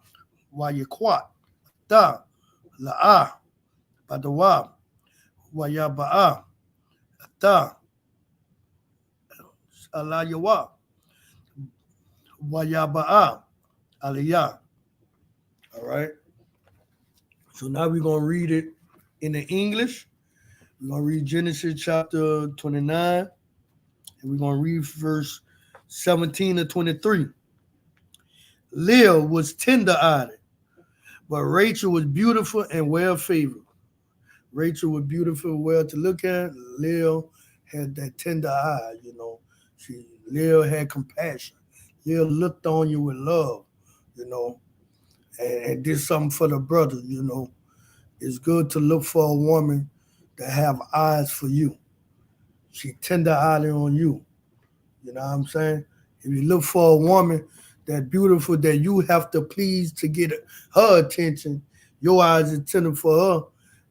Wayaquat, Da, La'ah, Badawab, Wayaba'a, Ata, Alayawa, Wayaba'a, Aliyah. All right. So now we're going to read it in the English. We're going to read Genesis chapter 29, and we're going to read verse 17 to 23. Leah was tender-eyed, but Rachel was beautiful and well-favored. Rachel was beautiful, well to look at. Leah had that tender eye, Leah had compassion. Leah looked on you with love, and did something for the brother. It's good to look for a woman that have eyes for you. She tender-eyed on you. You know what I'm saying? If you look for a woman that beautiful that you have to please to get her attention, your eyes are tender for her,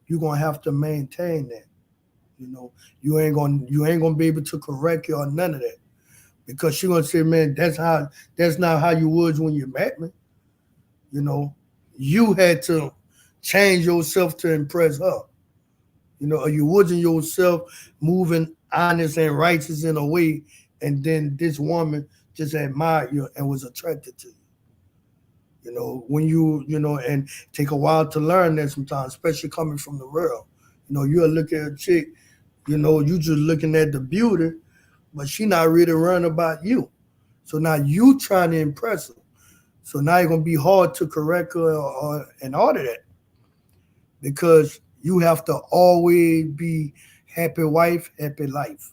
you're gonna have to maintain that. You ain't gonna be able to correct you or none of that. Because she gonna say, man, that's not how you was when you met me. You had to change yourself to impress her. Or you wasn't yourself moving honest and righteous in a way, and then this woman just admired you and was attracted to you. When and take a while to learn that sometimes, especially coming from the world. You'll look at a chick, you just looking at the beauty, but she not really worrying about you. So now you trying to impress her. So now it's gonna be hard to correct her and all of that. Because you have to always be happy wife, happy life.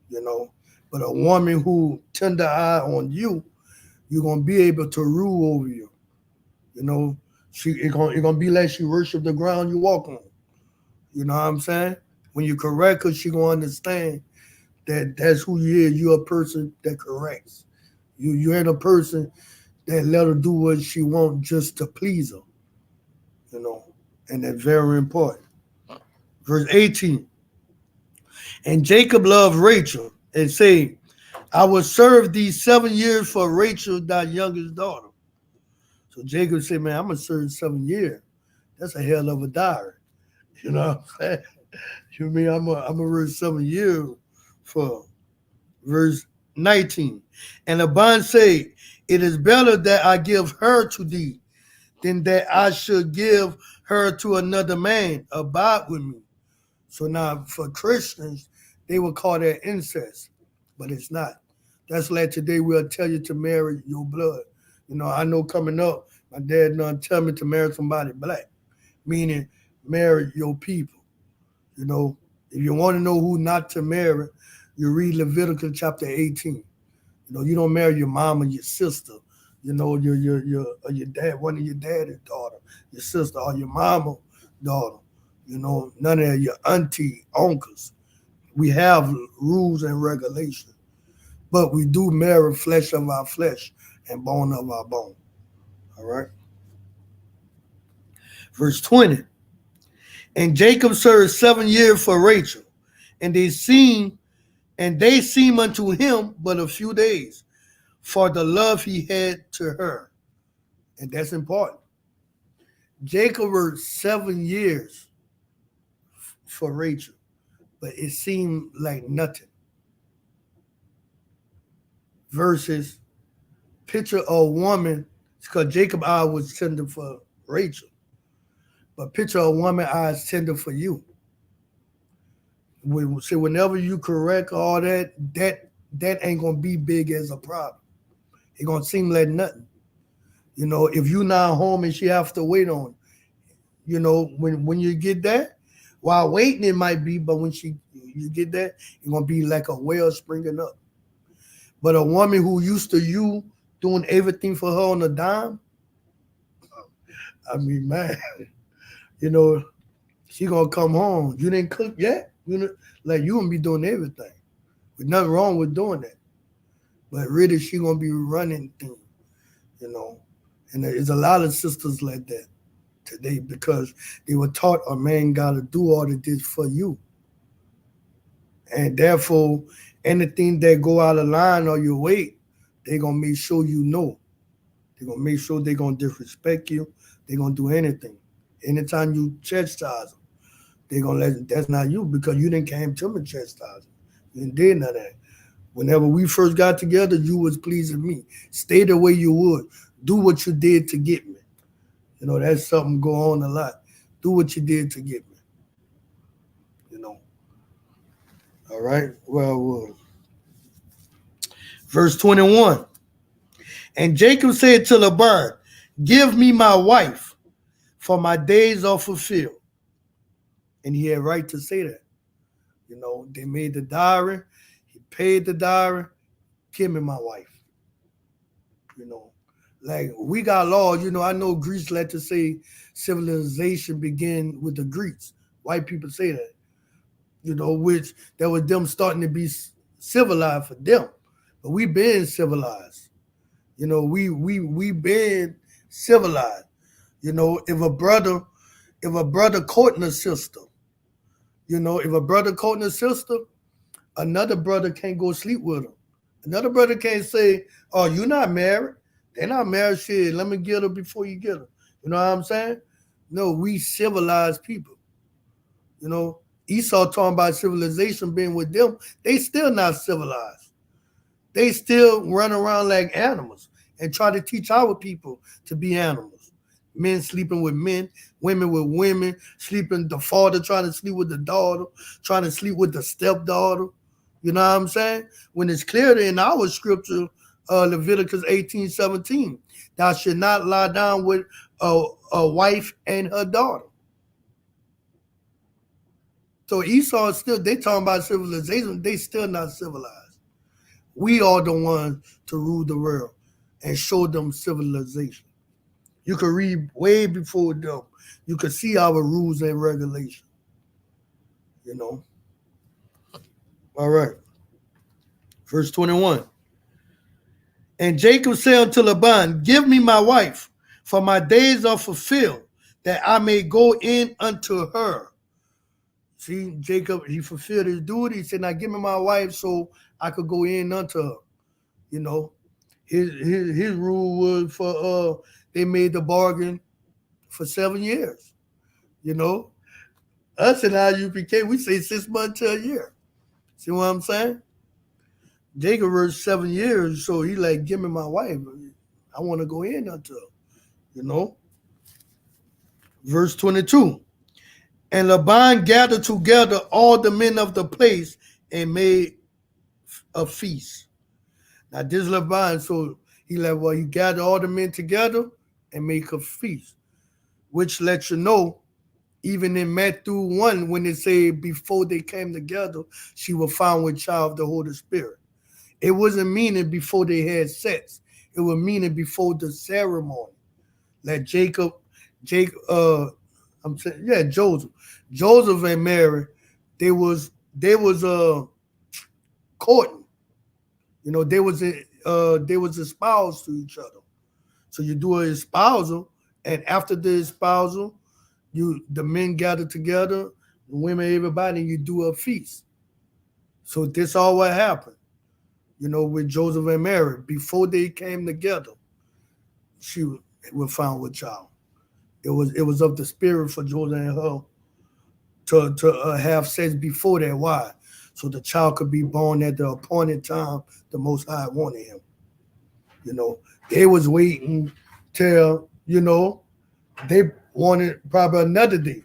But a woman who tender eye on you, you're gonna be able to rule over you. It's gonna be like she worship the ground you walk on. You know what I'm saying? When you correct her, she gonna understand that that's who you is. You're a person that corrects. You ain't a person that let her do what she want just to please her. And that's very important. Verse 18. And Jacob loved Rachel and said, I will serve thee 7 years for Rachel, thy youngest daughter. So Jacob said, man, I'm going to serve 7 years. That's a hell of a diary. You know what I'm saying? You mean I'm going to work 7 years for verse 19. And Laban said, it is better that I give her to thee than that I should give her to another man. Abide with me. So now for Christians, they would call that incest, but it's not. That's like today we'll tell you to marry your blood. I know coming up, my dad done tell me to marry somebody black, meaning marry your people. If you want to know who not to marry, you read Leviticus chapter 18. You don't marry your mom or your sister. Your dad, one of your daddy's daughter, your sister or your mama daughter. None of your auntie, uncles. We have rules and regulations, but we do marry flesh of our flesh and bone of our bone. All right. Verse 20. And Jacob served 7 years for Rachel, and they seem unto him but a few days, for the love he had to her. And that's important. Jacob worked 7 years for Rachel, but it seemed like nothing. Versus picture a woman, because Jacob eye was tender for Rachel, but picture a woman eyes tender for you. So whenever you correct all that ain't gonna be big as a problem. It gonna seem like nothing. If you not home and she have to wait on you, when you get that, while waiting it might be, but when You get that? It's gonna be like a well springing up. But a woman who used to you doing everything for her on a dime, I mean, man, you know, she gonna come home. You didn't cook yet. You know, like you gonna be doing everything. There's nothing wrong with doing that. But really, she gonna be running things. You know, and there's a lot of sisters like that today because they were taught a man got to do all of this for you, and therefore anything that go out of line or your weight, they gonna make sure you know. They're gonna make sure they're gonna disrespect you. They're gonna do anything. Anytime you chastise them, they're gonna let that's not you because you didn't came to me chastising. You didn't did none of that. Whenever we first got together, you was pleasing me. Stay the way you would. Do what you did to get me. You know, that's something go on a lot. Do what you did to get me. You know. All right. Well, verse 21. And Jacob said to Laban, give me my wife, for my days are fulfilled. And he had right to say that. You know, they made the dowry. He paid the dowry. Give me my wife. You know, like we got laws. You know, I know Greece like to say civilization began with the Greeks. White people say that. You know, which that was them starting to be civilized for them. But we been civilized. You know, we been civilized. You know, if a brother courting a sister, you know, if a brother courting a sister, another brother can't go sleep with her. Another brother can't say, "Oh, you're not married. They're not married. Shit, let me get her before you get her." You know what I'm saying? No, we civilized people. You know, Esau talking about civilization being with them. They still not civilized. They still run around like animals and try to teach our people to be animals. Men sleeping with men, women with women, sleeping the father trying to sleep with the daughter, trying to sleep with the stepdaughter. You know what I'm saying? When it's clear in our scripture, Leviticus 18:17, thou should not lie down with a wife and her daughter. So Esau is still, they talking about civilization, they still not civilized. We are the ones to rule the world and show them civilization. You could read way before them. You could see our rules and regulations. You know. All right. Verse 21. And Jacob said unto Laban, give me my wife, for my days are fulfilled, that I may go in unto her. See, Jacob, he fulfilled his duty. He said, now give me my wife so I could go in unto her. You know, his rule was for they made the bargain for 7 years. You know, us in our UPK, we say 6 months to a year. See what I'm saying? Jacob worked 7 years, so he like, give me my wife. I want to go in unto her. You know? Verse 22. And Laban gathered together all the men of the place and made a feast. Now this Laban, so he like, well, he gathered all the men together and make a feast, which lets you know, even in Matthew 1, when it said before they came together, she was found with child of the Holy Spirit. It wasn't meaning before they had sex. It was meaning before the ceremony. Like Joseph. Joseph and Mary, they was courting. You know, they was espoused to each other. So you do an espousal, and after the espousal, the men gather together, the women, everybody, and you do a feast. So this all what happened. You know, with Joseph and Mary, before they came together, she was found with child. It was of the spirit for Joseph and her to have sex before that. Why? So the child could be born at the appointed time the Most High wanted him. You know, they was waiting till, you know, they wanted probably another day.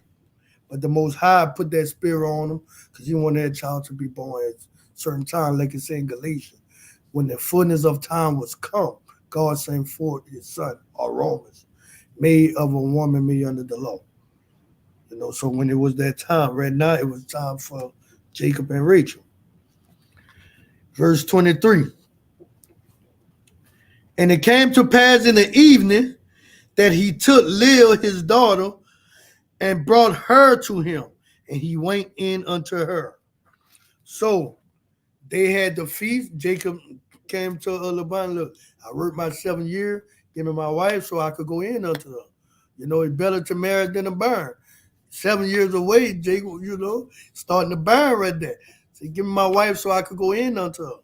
But the Most High put that spirit on them because he wanted that child to be born at a certain time, like it said in Galatians. When the fullness of time was come, God sent forth his son, or Romans, made of a woman made under the law. You know, so when it was that time, right now it was time for Jacob and Rachel. Verse 23. And it came to pass in the evening that he took Leah his daughter and brought her to him, and he went in unto her. So they had the feast. Jacob came to Laban. Look, I worked my 7 years, give me my wife so I could go in unto her. It's better to marry than to burn. 7 years away, Jacob, starting to burn right there. So give me my wife so I could go in unto her.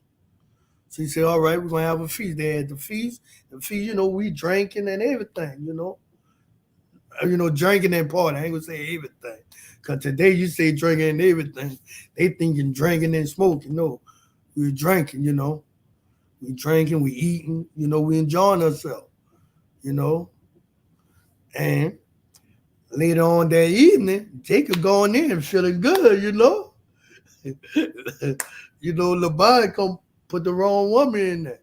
So he said, all right, we're going to have a feast. They had the feast. The feast, we drinking and everything, drinking and party. I ain't going to say everything. Because today you say drinking and everything. They thinking drinking and smoking. No, we're drinking, We drinking, we eating, we enjoying ourselves, And later on that evening, Jacob going in feeling good, Laban come put the wrong woman in there.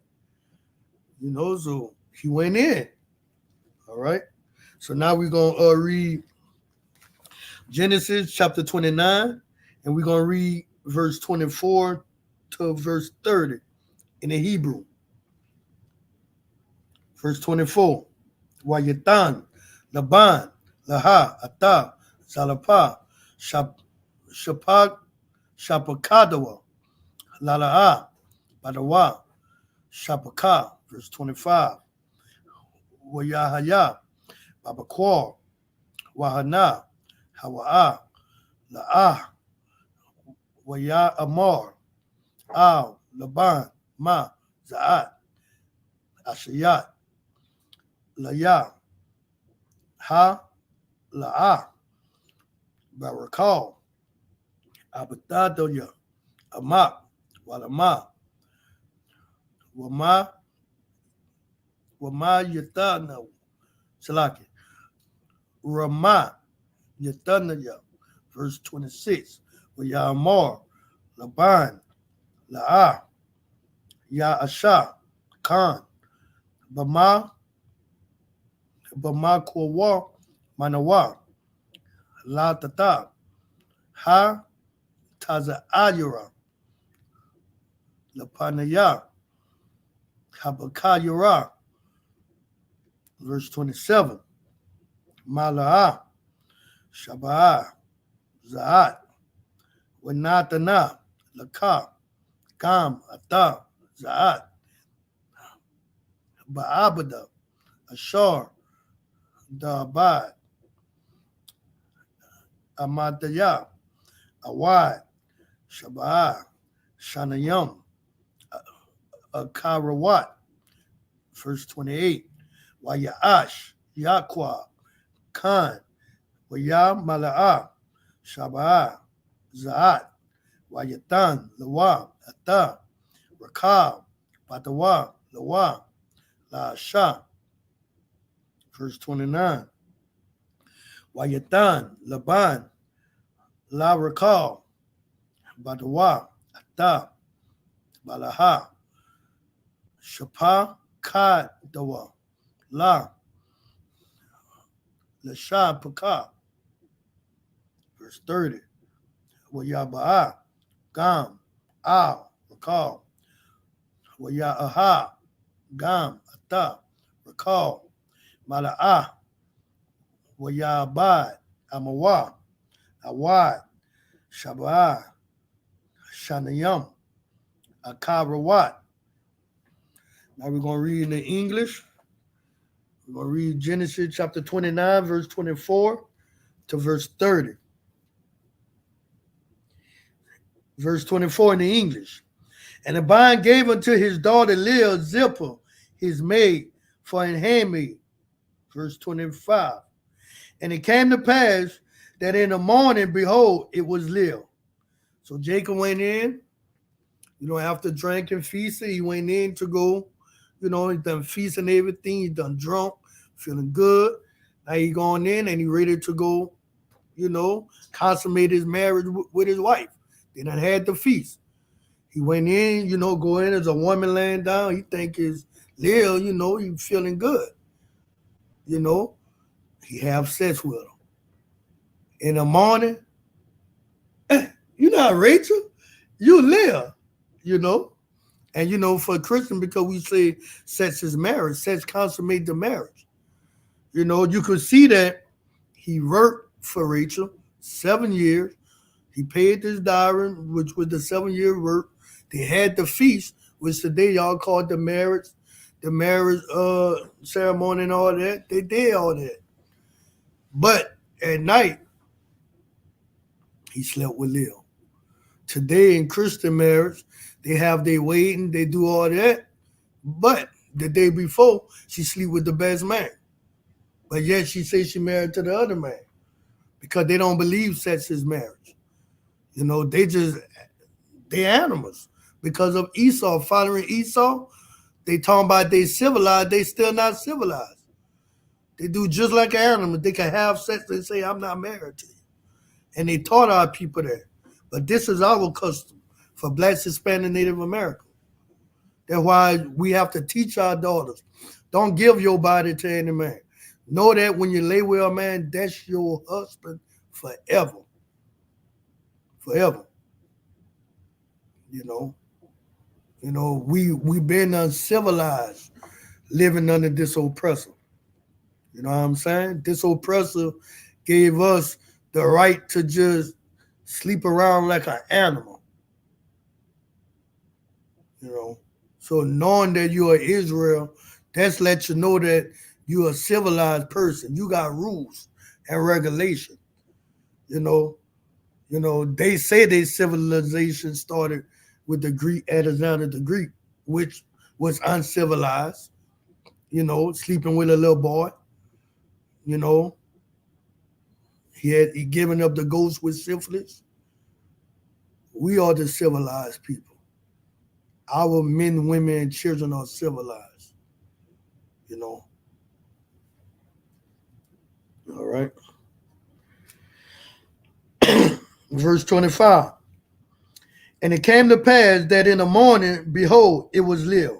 So he went in. All right. So now we're going to read Genesis chapter 29, and we're going to read verse 24 to verse 30 in the Hebrew. Verse 24. Wayatan, Laban, Laha, Ata, Zalapa, Shapag, Shapakadawa, Lala'a, Badawa, Shapaka. Verse 25. Wayahaya, Babakwa, Wahana, Hawa'a, La'ah, Waya Amar, Al, Laban, Ma, Za'at, Ashayat, Laya, Ha, La'ah, Barakal, Abatadoya, Amak, Walama, Wama Yatana, Salaki, Rama Yatanaya, verse 26. Wayamar, Laban, La'ah, Ya Asha, Khan, Bama Kwawa, Manawa, La Tata, Ha Taza Ayura, Lapanaya, Habakayura, verse 27. Mala'a, Shaba'a, Za'at, Wanatana, Laka, Kam, Ata, Za'at, Ba'abada, Ashar, Da'abad, Amadaya, Awad, Shaba'a, Shanayam, Akarawat, verse 28. Waya'ash, Yaqua, Khan, Waya Mala'a, Shaba'a, Za'at, Wayatan, Lawa, Ata, Rakab, Batawa, Lawa, La Sha. Verse 29. Wayatan, Laban, La Rakal, Batawa, Ata, Balaha, Shapa, Kad, Dawa, La Sha, Paka. Verse 30. Wayaba'a, Gam, Al, Rakal, Waya'aha, Gam, Ata, Rakal, Mala'ah, Wayabad, Amawa, Awad, Shaba'ah, Shanayam, Akarawat. Now we're going to read in the English. We're going to read Genesis chapter 29, verse 24 to verse 30. Verse 24 in the English. And Laban gave unto his daughter Leah Zilpah, his maid, for an handmaid. Verse 25. And it came to pass that in the morning, behold, it was Leah. So Jacob went in, after drinking, feasting, he went in to go, he done feasting everything, he done drunk, feeling good. Now he going in and he ready to go, consummate his marriage with his wife. They done had the feast. He went in, go in as a woman laying down. He think it's Leah, he feeling good. He have sex with her. In the morning, You're not Rachel. You Leah. You know. And for a Christian, because we say sex is marriage, sex consummate the marriage. You could see that he worked for Rachel 7 years. He paid this dowry, which was the 7 year work. They had the feast, which today y'all call the marriage ceremony and all that. They did all that. But at night, he slept with Leah. Today in Christian marriage, they have their wedding, they do all that. But the day before, she sleep with the best man. But yet she says she married to the other man because they don't believe sex is marriage. They animals. Because of Esau, following Esau, they talking about they civilized, they still not civilized. They do just like an animal. They can have sex, they say, I'm not married to you. And they taught our people that. But this is our custom for blacks, Hispanic, Native American. That's why we have to teach our daughters. Don't give your body to any man. Know that when you lay with a man, that's your husband forever. Forever. We've been uncivilized living under this oppressor. You know what I'm saying? This oppressor gave us the right to just sleep around like an animal. So knowing that you are Israel, that's let you know that you're a civilized person. You got rules and regulation. You know, they say their civilization started with the Greek, Alexander the Greek, which was uncivilized, sleeping with a little boy, you know, he given up the ghost with syphilis. We are the civilized people. Our men, women, and children are civilized, you know. All right. Verse 25. And it came to pass that in the morning, behold, it was Leah.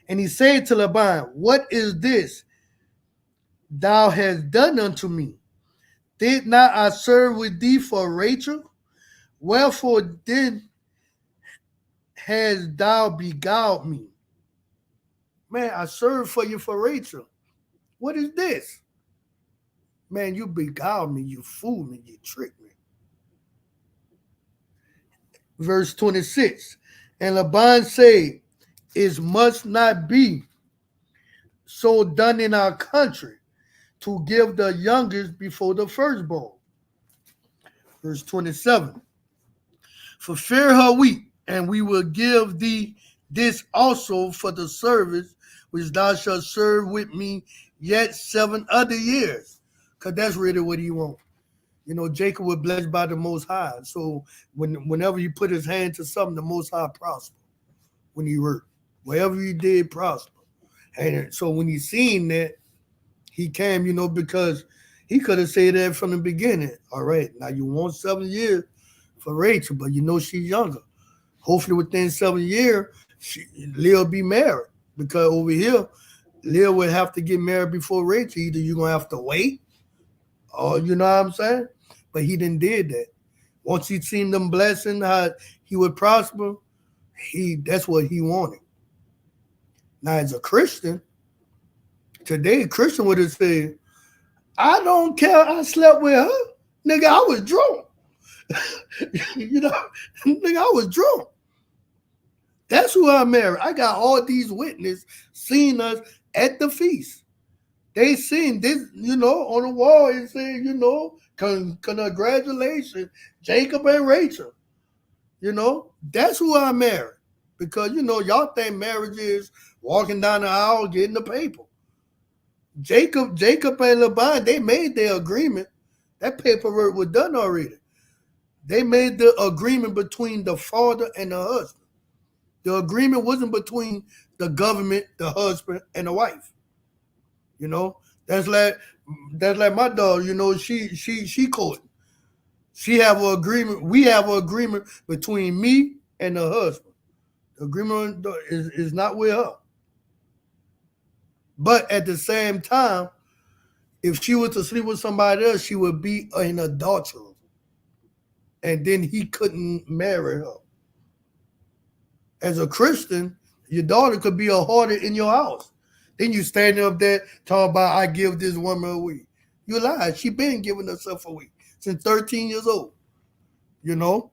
And he said to Laban, what is this thou hast done unto me? Did not I serve with thee for Rachel? Wherefore then hast thou beguiled me? Man, I served for you for Rachel. What is this? Man, you beguiled me, you fooled me, you tricked me. Verse 26. And Laban said, it must not be so done in our country to give the youngest before the firstborn. Verse 27. Fulfill her week, and we will give thee this also for the service which thou shalt serve with me yet 7 other years. Because that's really what he wants. Jacob was blessed by the Most High. So whenever he put his hand to something, the Most High prospered when he worked. Whatever he did, prosper. And so when he seen that, he came, because he could have said that from the beginning. All right, now you want 7 years for Rachel, but she's younger. Hopefully within 7 years, Leah will be married. Because over here, Leah would have to get married before Rachel. Either you're going to have to wait, or you know what I'm saying? But he didn't did that. Once he seen them blessing, how he would prosper, that's what he wanted. Now, as a Christian, today a Christian would have said, I don't care, I slept with her. Nigga, I was drunk. Nigga, I was drunk. That's who I married. I got all these witnesses seeing us at the feast. They seen this, on the wall. It said, congratulations, Jacob and Rachel. That's who I married. Because, y'all think marriage is walking down the aisle getting the paper. Jacob and Laban, they made their agreement. That paperwork was done already. They made the agreement between the father and the husband. The agreement wasn't between the government, the husband, and the wife. That's like my daughter. She courting. She have an agreement. We have an agreement between me and the husband. The agreement is not with her. But at the same time, if she was to sleep with somebody else, she would be an adulterer. and then he couldn't marry her. As a Christian, your daughter could be a hoarder in your house. Then you standing up there talking about, I give this woman a week. You lie. She been giving herself a week since 13 years old. You know?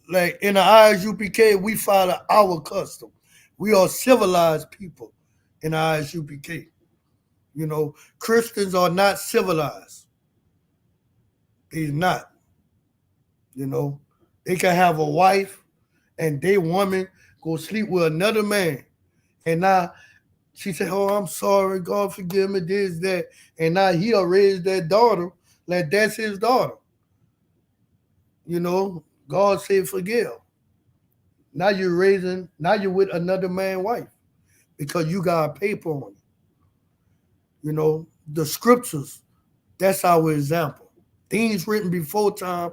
Like in the ISUPK, we follow our custom. We are civilized people in the ISUPK. You know, Christians are not civilized. They're not. You know, they can have a wife and they woman go sleep with another man. And now she said, oh, I'm sorry. God forgive me, this, that. And now he'll raise that daughter like that's his daughter. You know, God said forgive. Now you're with another man's wife because you got a paper on it. You know, the scriptures, that's our example. Things written before time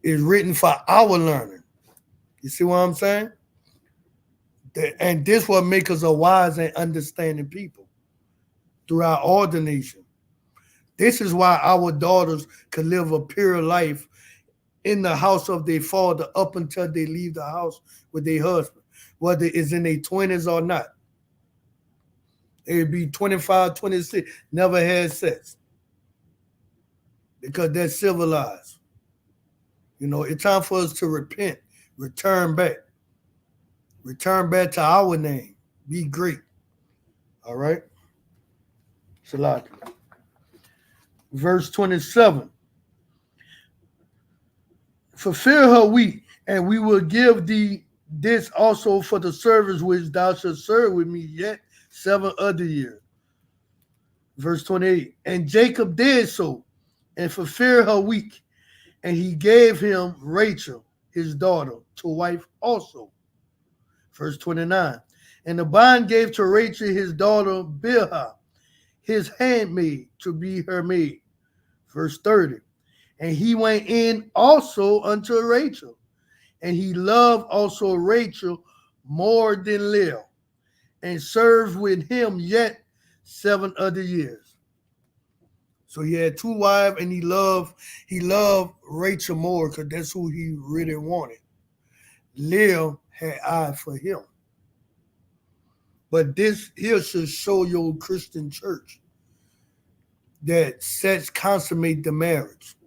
is written for our learning. You see what I'm saying? And this what makes us a wise and understanding people throughout all the nation. This is why our daughters can live a pure life in the house of their father up until they leave the house with their husband, whether it's in their 20s or not. They'd be 25, 26, never had sex because they're civilized. You know, it's time for us to repent, return back to our name, be great. All right? Salaki. Verse 27. Fulfill her week, and we will give thee this also for the service which thou shalt serve with me yet 7 other years. Verse 28. And Jacob did so, and fulfilled her week, and he gave him Rachel, his daughter, to wife also. Verse 29. And Laban gave to Rachel his daughter Bilhah, his handmaid, to be her maid. Verse 30. And he went in also unto Rachel, and he loved also Rachel more than Leah, and served with him yet 7 other years. So he had 2 wives, and he loved Rachel more because that's who he really wanted. Leah had eye for him. But this here should show your Christian church that sex consummate the marriage.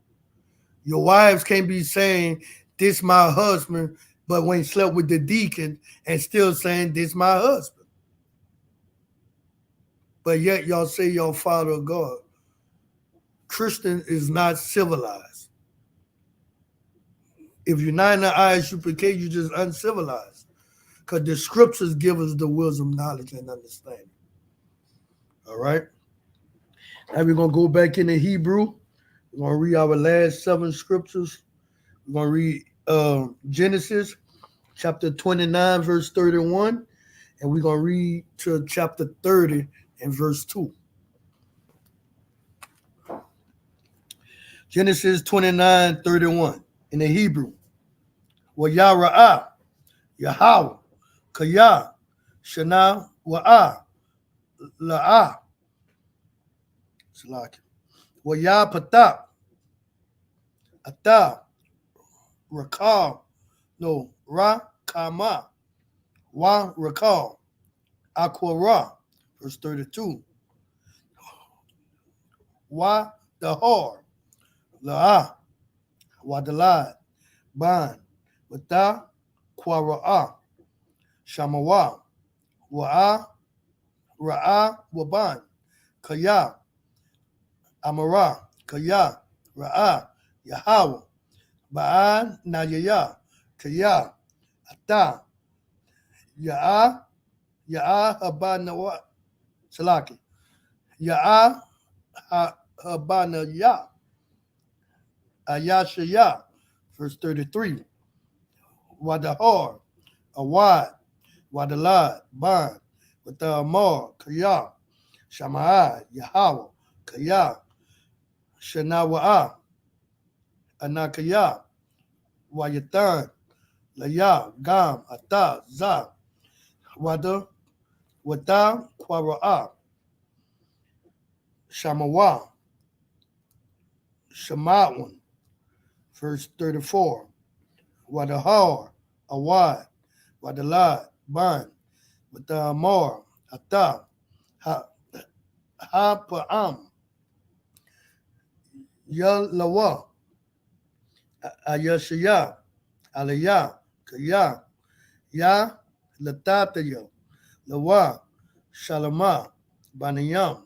Your wives can't be saying, this my husband, but when he slept with the deacon and still saying, this my husband. But yet y'all say y'all father of God. Christian is not civilized. If you're not in the ISUPK, you're just uncivilized. Because the scriptures give us the wisdom, knowledge, and understanding. All right? Now we're going to go back into Hebrew. We're going to read our last 7 scriptures. We're going to read Genesis chapter 29, verse 31. And we're going to read to chapter 30 and verse 2. Genesis 29, 31 in the Hebrew. Wayara'ah, Yahweh, Kayah, Shana, Wa'ah, La'ah, Wayah Patap, Atah, Rakal, no, Ra, Kama, Wa, Rakal, Aquara, verse 32. Wa, Dahar, La'ah, Wadalad, Ban, Wata, Quara'a, Shamawa, Wa'a, Ra'a, Waban, Kaya, Amara, Kaya, Ra'a, Yahweh, Ba'an, Nayaya, Kaya, Ata, Ya'a, Ya'a, Habanawa, Salaki, Ya'a, Habanaya, Ayashaya, verse 33. Wadahar, Awad, Wadalad, Ban, Watamar, Kaya, Shama'a, Yahweh, Kaya, Shanawa'a, Anakaya, Wayatan, Laya, Gam, Ata, Za, Wada, Wata, Quara'a, Shamawa, Shama'un, Verse 34. Wadahar, Awad, Wadalad, Ban, Wadamar, Ata, Ha'pa'am, Yalawa, Ayashaya, Aliyah, Kaya, Ya, Latatayo, Lawa, Shalama, Baniyam,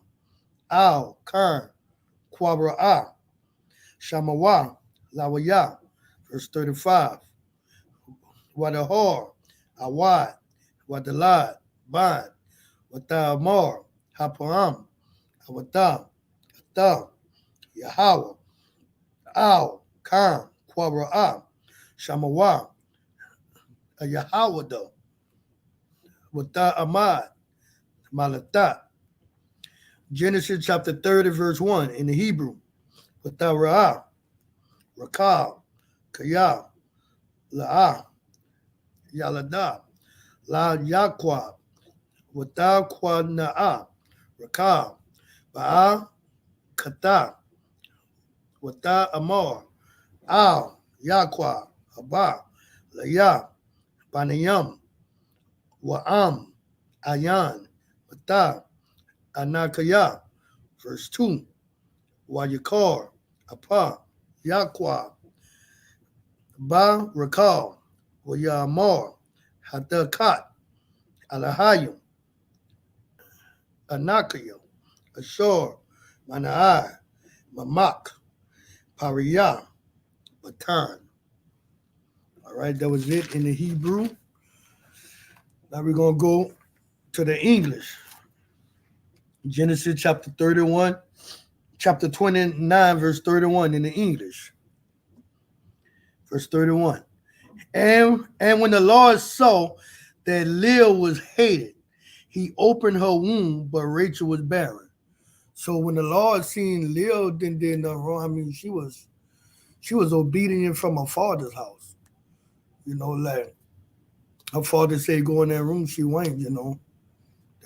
Al, Kern, Quabra'a, Shamawa, Lawaya. Verse 35. Wadahor, Awad, Wadalad, Ban, Watamar, Hapaam, Awata, Ata, Yahweh, Al, Khan, Quabra'a, Shamawa, Yahawada, Wata Ahmad, Malatat. Genesis chapter 30, verse 1 in the Hebrew. Wata Ra'ah, Rakal, Kaya, La'ah, Yalada, La Yaqua, Wata Quana'a, Rakal, Ba'a, Kata, Wata Amar, Al, Yaqua, Haba, Laya, Banayam, Wa'am, Ayan, Wata, Anakaya. Verse 2. Wayakar, Apa, Yaqua, Ba Rakal, Wayamar, Hadakat, Alahayim, Anakayo, Ashur, Manai, Mamak, Pariyah, Batan. All right, that was it in the Hebrew. Now we're going to go to the English. Genesis chapter 31, chapter 29, verse 31 in the English. Verse 31. And when the Lord saw that Leah was hated, he opened her womb, but Rachel was barren. So when the Lord seen Leah didn't do nothing wrong, I mean, she was obedient from her father's house. Like her father said, go in that room, she went, That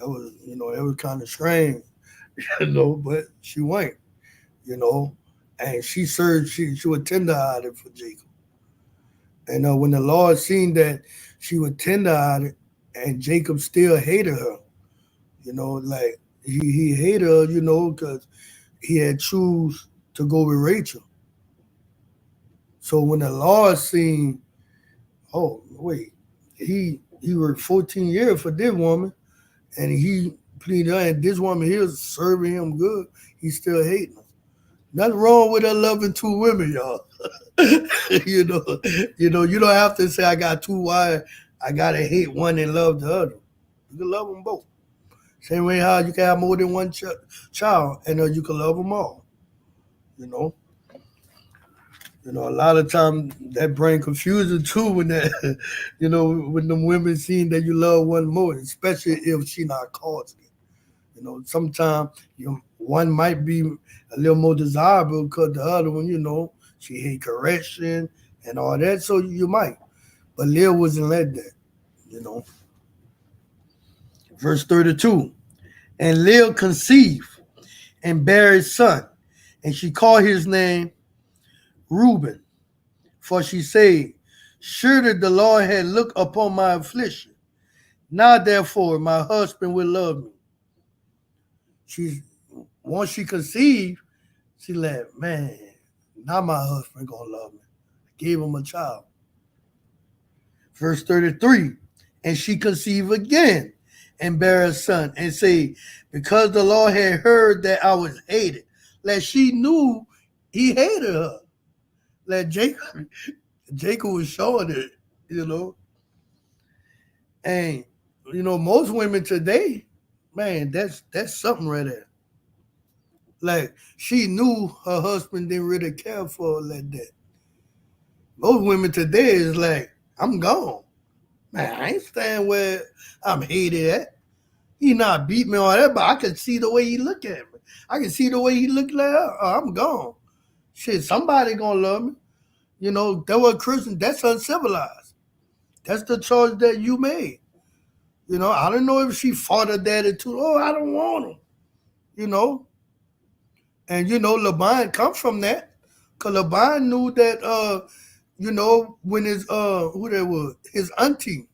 was kind of strange, but she went, and she served, she was tender-hearted for Jacob. And when the Lord seen that she was tender-hearted and Jacob still hated her, like he hated her, because he had choose to go with Rachel. So when the Lord seen, oh wait, he worked 14 years for this woman, and he pleaded her, and this woman here is serving him good, he still hating her. Nothing wrong with her loving two women, y'all. you know, you don't have to say I got two wives. I gotta hate one and love the other. You can love them both. Same way how you can have more than one child, and you can love them all. You know, a lot of times that bring confusion too when that, when them women seeing that you love one more, especially if she not causing it. Sometimes one might be a little more desirable because the other one, she hate correction and all that, so you might. But Leah wasn't like that, you know. Verse 32. And Leah conceived and bare his son, and she called his name Reuben, for she said, surely the Lord had looked upon my affliction. Now therefore my husband will love me. Once she conceived, she like, man, now my husband gonna love me. I gave him a child. Verse 33. And she conceived again and bare a son, and say, because the Lord had heard that I was hated. Like she knew he hated her. Like Jacob was showing it, And most women today, man, that's something right there. Like she knew her husband didn't really care for her like that. Most women today is like, I'm gone. Man, I ain't staying where I'm hated at. He not beat me or that, but I can see the way he look at me. I can see the way he look like, I'm gone. Shit, somebody gonna love me. That was Christian. That's uncivilized. That's the choice that you made. I don't know if she fought her daddy too. Oh, I don't want him. And Laban comes from that. Cause Laban knew that when his who that was, his auntie,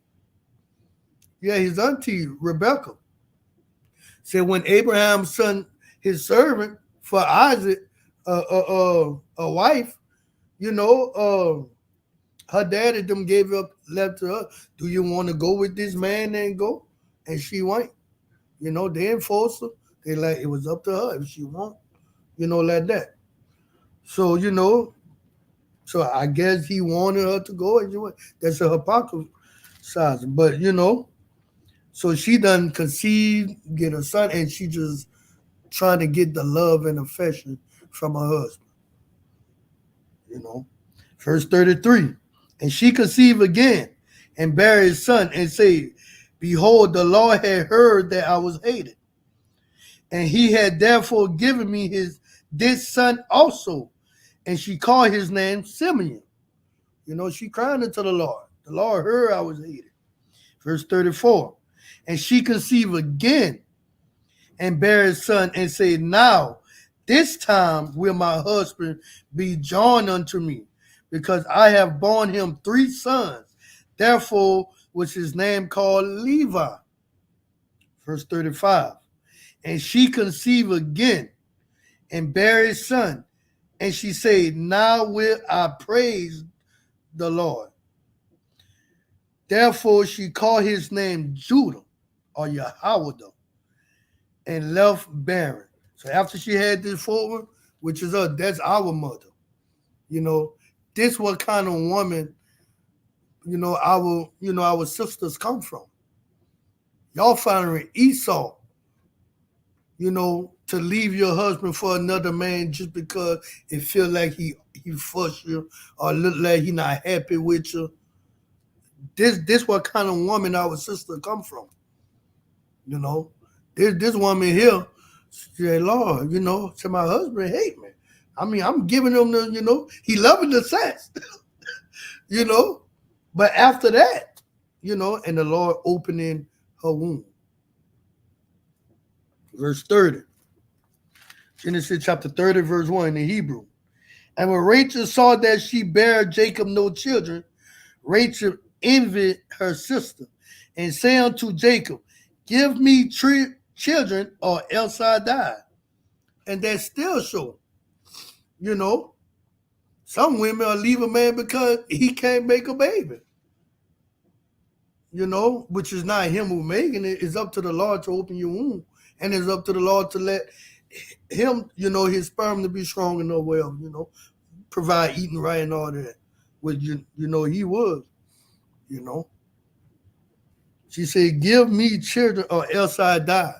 his auntie Rebecca said when Abraham's son, his servant for Isaac, a wife, her daddy them gave up, left to her. Do you want to go with this man and go? And she went. They enforced her. They like it was up to her if she want, like that. So, so I guess he wanted her to go and she went. That's a hypocrisy. But so she done conceived, get a son, and she just trying to get the love and affection from her husband. Verse 33. And she conceived again and bare his son and said, Behold, the Lord had heard that I was hated. And he had therefore given me this son also. And she called his name Simeon. She cried unto the Lord. The Lord heard I was hated. Verse 34. And she conceived again and bare his son and said, Now this time will my husband be joined unto me, because I have borne him 3 sons. Therefore was his name called Levi. Verse 35. And she conceived again and bare his son. And she said, Now will I praise the Lord. Therefore she called his name Judah or Yahweh, and left barren. So after she had this forward, which is that's our mother. This what kind of woman, our sisters come from. Y'all finding Esau, to leave your husband for another man just because it feel like he fuss you or look like he not happy with you. This what kind of woman our sister come from. This woman here, said, Lord, to my husband hate me. I mean, I'm giving him the, he loving the sex, But after that, and the Lord opening her womb. Verse 30. Genesis chapter 30, verse 1 in the Hebrew. And when Rachel saw that she bare Jacob no children, Rachel envied her sister and said unto Jacob, Give me 3 children or else I die. And that still show, some women will leave a man because he can't make a baby. Which is not him who making it. It's up to the Lord to open your womb. And it's up to the Lord to let him, his sperm to be strong enough, provide eating right and all that. Which, he was, She said, Give me children or else I die.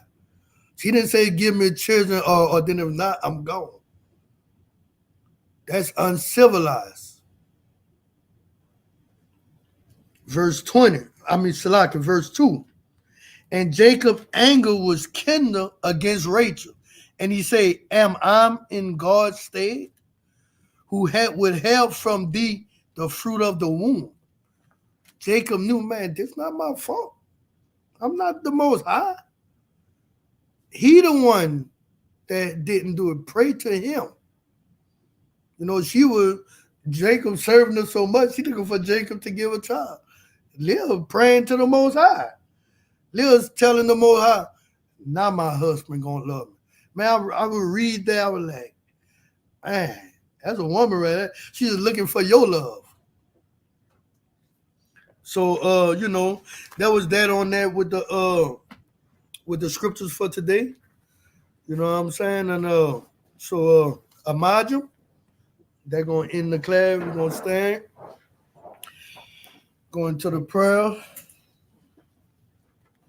She didn't say, Give me children or then if not, I'm gone. That's uncivilized. Verse 20, verse 2. And Jacob's anger was kindled against Rachel. And he said, Am I in God's stead, who had withheld from thee the fruit of the womb? Jacob knew, man, this is not my fault. I'm not the Most High. He the one that didn't do it. Pray to him. Jacob serving her so much, she looking for Jacob to give a child. Leah praying to the Most High. Leah's telling the Most High, now my husband gonna love me. Man, I would read that, I was like, man, that's a woman right there. She's looking for your love. So that was that on that with the scriptures for today. You know what I'm saying? And imagine they're gonna end the class, we're gonna stand. Going to the prayer.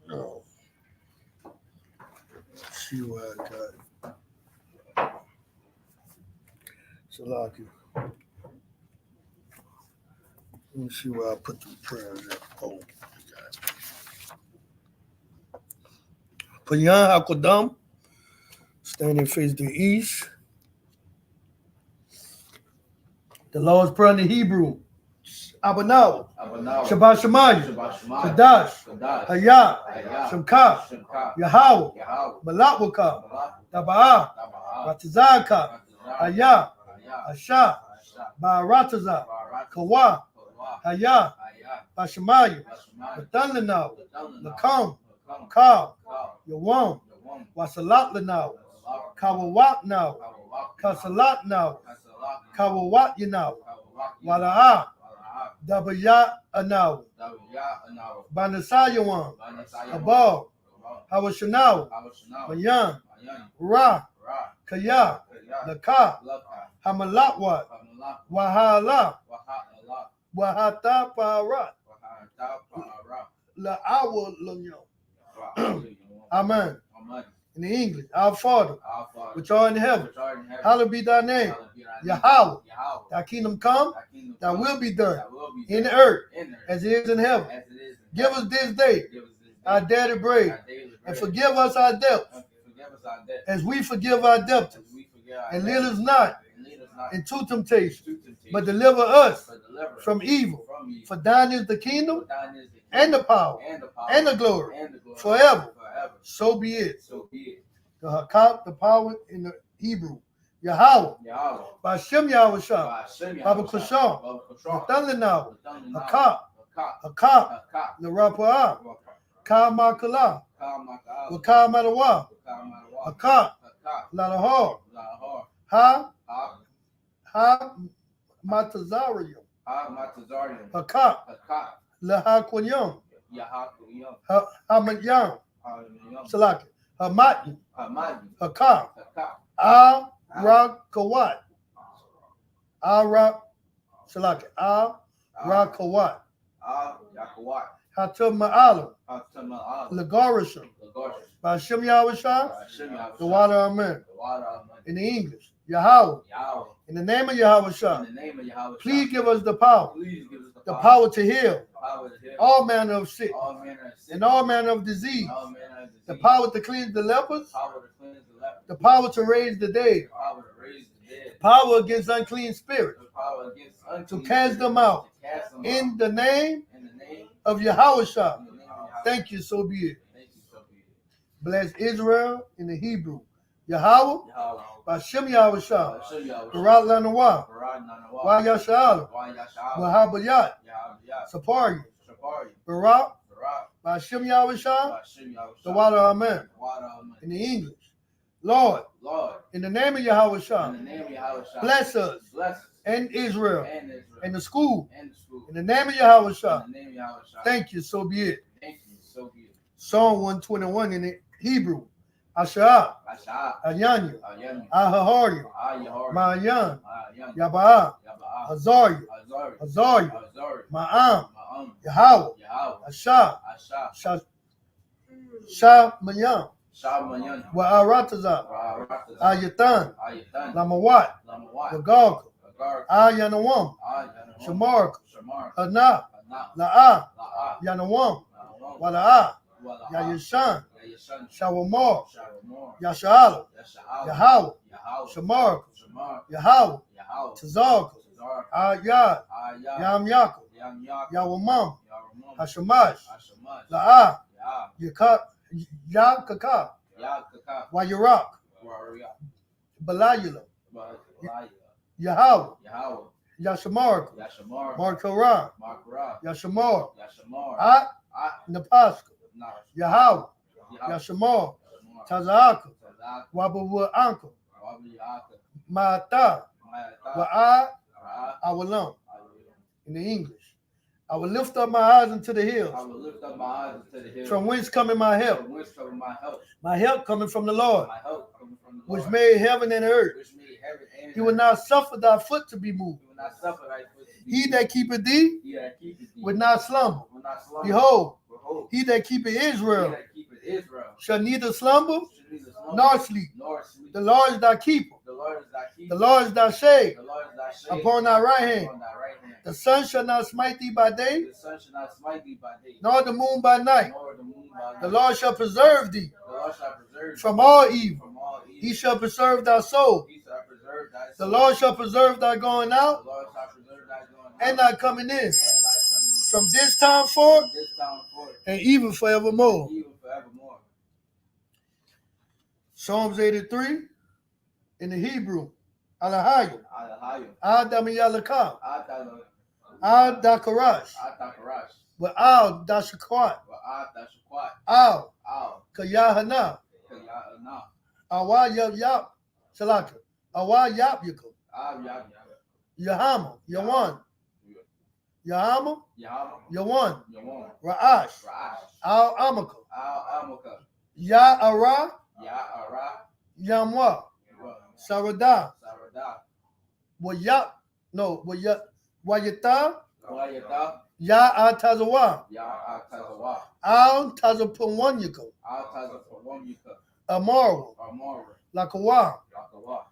Oh. Let's see what I got. Salaki. Let me see where I put the prayers at. Oh, Payan HaKodam, standing face the east. The Lord's Prayer in the Hebrew. Abanaw, Shabbat Shemayim, Kadash, Hayah, Shemkah, Yahweh, Malak Wakah, Taba'ah, Batizaka, Ayah, Asha, Ba'aratazah, Kawa, Hayah, Bashemaya, Lathanlanaw, Lakam, Ka, Yawam, Wasalat Lanaw, Kawawat now, Kasalat now, Kawawat now, Wala'a, Dabaya now, Banasayawan, Abal, Hawashanaw, Mayan, Ra, Kaya, Laka, Hamalatwat, Wahala, Wahata Parat, La'awa Lunyo. Amen. In the English, our Father, which art in heaven, hallowed be thy name. Yahweh, thy kingdom come, thy will be done in the earth as it is in heaven. Give us this day our daily bread, and forgive us our debts as we forgive our debtors. And lead us not into temptation, but deliver us from evil. For thine is the kingdom, and the power, and the glory, forever. So be it. The Hakak, the power in the Hebrew. Yahweh, Bashem Yahweh Shah, Baba Kusham, Lathanlanaw, Hakak, the Rapa'ah, Ka Makala, Waka Madawa, Hakak, Lalahar, Ha Matazarium, Hakak, Lahaquanyam, Hamadyam, Salaki, Hamat, Hakak, Rakawat, Rak, Salaki, Rakawat, Hatam Ma'alam, Lagarisham, Bashem Yahweh Shah, the water Amen. In the English, Yahweh, in the name of Yahweh Shah, please give us the power to heal all manner of sick and all manner of disease, the power to cleanse the lepers, the power to raise the dead, the power against unclean spirits, to cast them out in the name of Yahweh Shah. Thank you, so be it. Bless Israel in the Hebrew. Yahweh, Bashem Yahweh Shah, Barat Lanawa, Wa Yasha'ala, Wahabayat, Sapari, Barak, Bashem Yahweh Shah, the water Amen. In the English, Lord, in the name of Yahweh Shah, bless us and Israel and the school. In the name of Yahweh Shah, thank you, so be it. Psalm 121 in the Hebrew. Asha, Ayanya, Ahahari, Ma'ayan, Yabaa, Azariah, Ma'am, Yahweh, Asha, Shamayan, Wa'aratazah, Ayatan, Lamawat, Gagalka, Ayanawam, Shamark, Hana, La'a, Yanawam, Wala'a, Yayashan, Shawamar, Yasha'ala, Yahweh, Shamark, Yahweh, Tazarka, Ayad, Yam Yaakov, Yawamam, Hashamash, La'a, Yakaka, Wayarak, Balayula, Yahweh, Yashamark, Markara, Yashamar, At Napaska, Yahweh, Yashamar, Tazaka, Wabawa Uncle, Mata, Wa'a, Awalam. In the English, I will lift up my eyes into the hills. From whence cometh my help? My help coming from the Lord, which made heaven and earth. He will not suffer thy foot to be moved. He that keepeth thee will not slumber. Behold, he that keepeth Israel shall neither slumber nor sleep. The Lord is thy keeper. The Lord is thy shade upon thy right hand. The sun shall not smite thee by day, nor the moon by night. The Lord shall preserve thee from all evil. He shall preserve thy soul. The Lord shall preserve thy going out and thy coming in from this time forth and even forevermore. Psalms 83 in the Hebrew. Alahayu, Alahayu, Adamiyalaka, Adal, Adakarash, Adakarash, Wa'al Dashakwat, Wa'ad Dashakwat, Al, Al, Kayahana, Kayana, Awa Yap, Salaka, Awa Yap Yuko, Ab Yab, Yahama, Yawan, Yahama, Yahama, Yawan, Yawan, Ra'ash, Ra'ash, Al Amaka, Al Amuka, Ya'ara, Ya'ara, Yamwa, Sarada, Sarada, Wayap, no, Wayata, Wayata, Ya'atazawa, Ya'atazawa, Al Tazapawanyako, Al Tazapawamika, Amaru, Amora, Lakawa, Lakawa,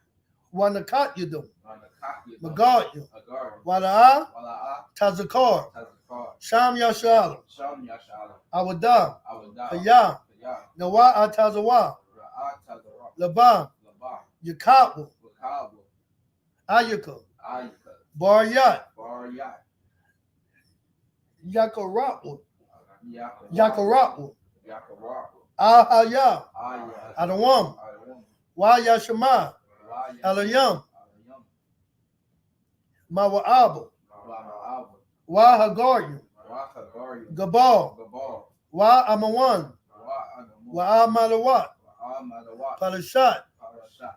Wanakat Yudum, Wanakaki, Magadyu, Agar, Wala'a, Wala'a, Tazakar, Tazakar, Sham Yashala, Sham Yashala, Awada, Awada, Haya, Ya, Nawa Atazawa, Ra'atazawa, Laban, Laba, Yakatwa, Wakabu, Ayaka, Ayika, Baryat, Baryat, Yakaratwa, Yakara, Yakaratwa, Yakara, Ahaya, Aya, Adawam, Adawam, Wayashama, Waya, Alayam, Alayam, Mawa'abu, Wa'abu, Wahagaryu, Wakagaryu, Gabal, Gabal, Wa'amawan, Wa'anamu, Wa'amalawat, Wa'amalawat, Palashat, Parashat,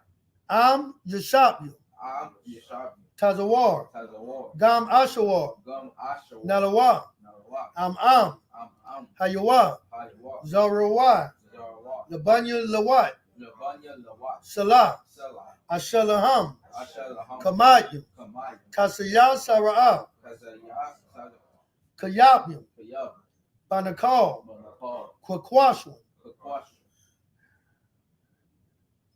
Am Yashabyu, Am Yashab, Tazawar, Tazawar, Gam Ashawar, Gum Ashawar, Nalawa, Nalawa, Am, Am, Hayawa, Haywa, Zarawai, Zarawa, Labanya Lawat, Labanya Lawat, Salah, Salah, Ashalaham, Ashalaham, Kamayu, Kamay, Kasaya Sara'ah, Kazayas, Kayabyu, Kayab, Banakal, Bonapal, Kwakwashu, Kakwash,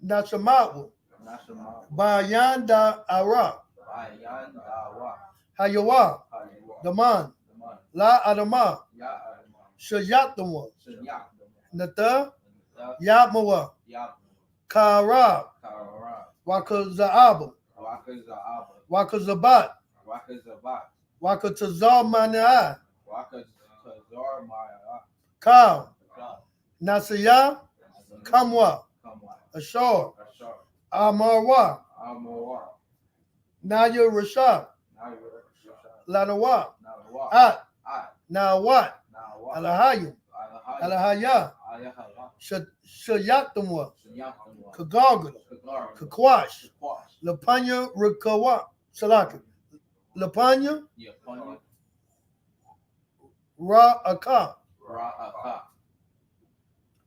Nachamawu, Nashama, Bayan da Ara, Bayan Dawa, Hayawa, Haywa, Daman, Daman, La Adama, Ya Adama, Shayatama, Shanyak, Nata, Daman, Yamawa, Yam, Kara, Kara, Wakazaabu, Wakazaaba, Wakazabat, Wakazabat, Wakatazamana, Wakazar Maya, Ka, Ka, Nasaya, Kamwa, Kamwa, Ashar, Ashar, Amarwa, Amawar, Naya Rashab, Naira, Lanawa, Nawa, At, At, Nawat, Nawa, Alahayu, Alahaya, Alahaya, Ayahala, Shayatamwa, Shanyakamwa, Kagagala, Kagar, Kakwash, Kakwash, Lapanya Rikawa, Salaka, Lapanya Yapanya, Ra'aka, Ra'aka,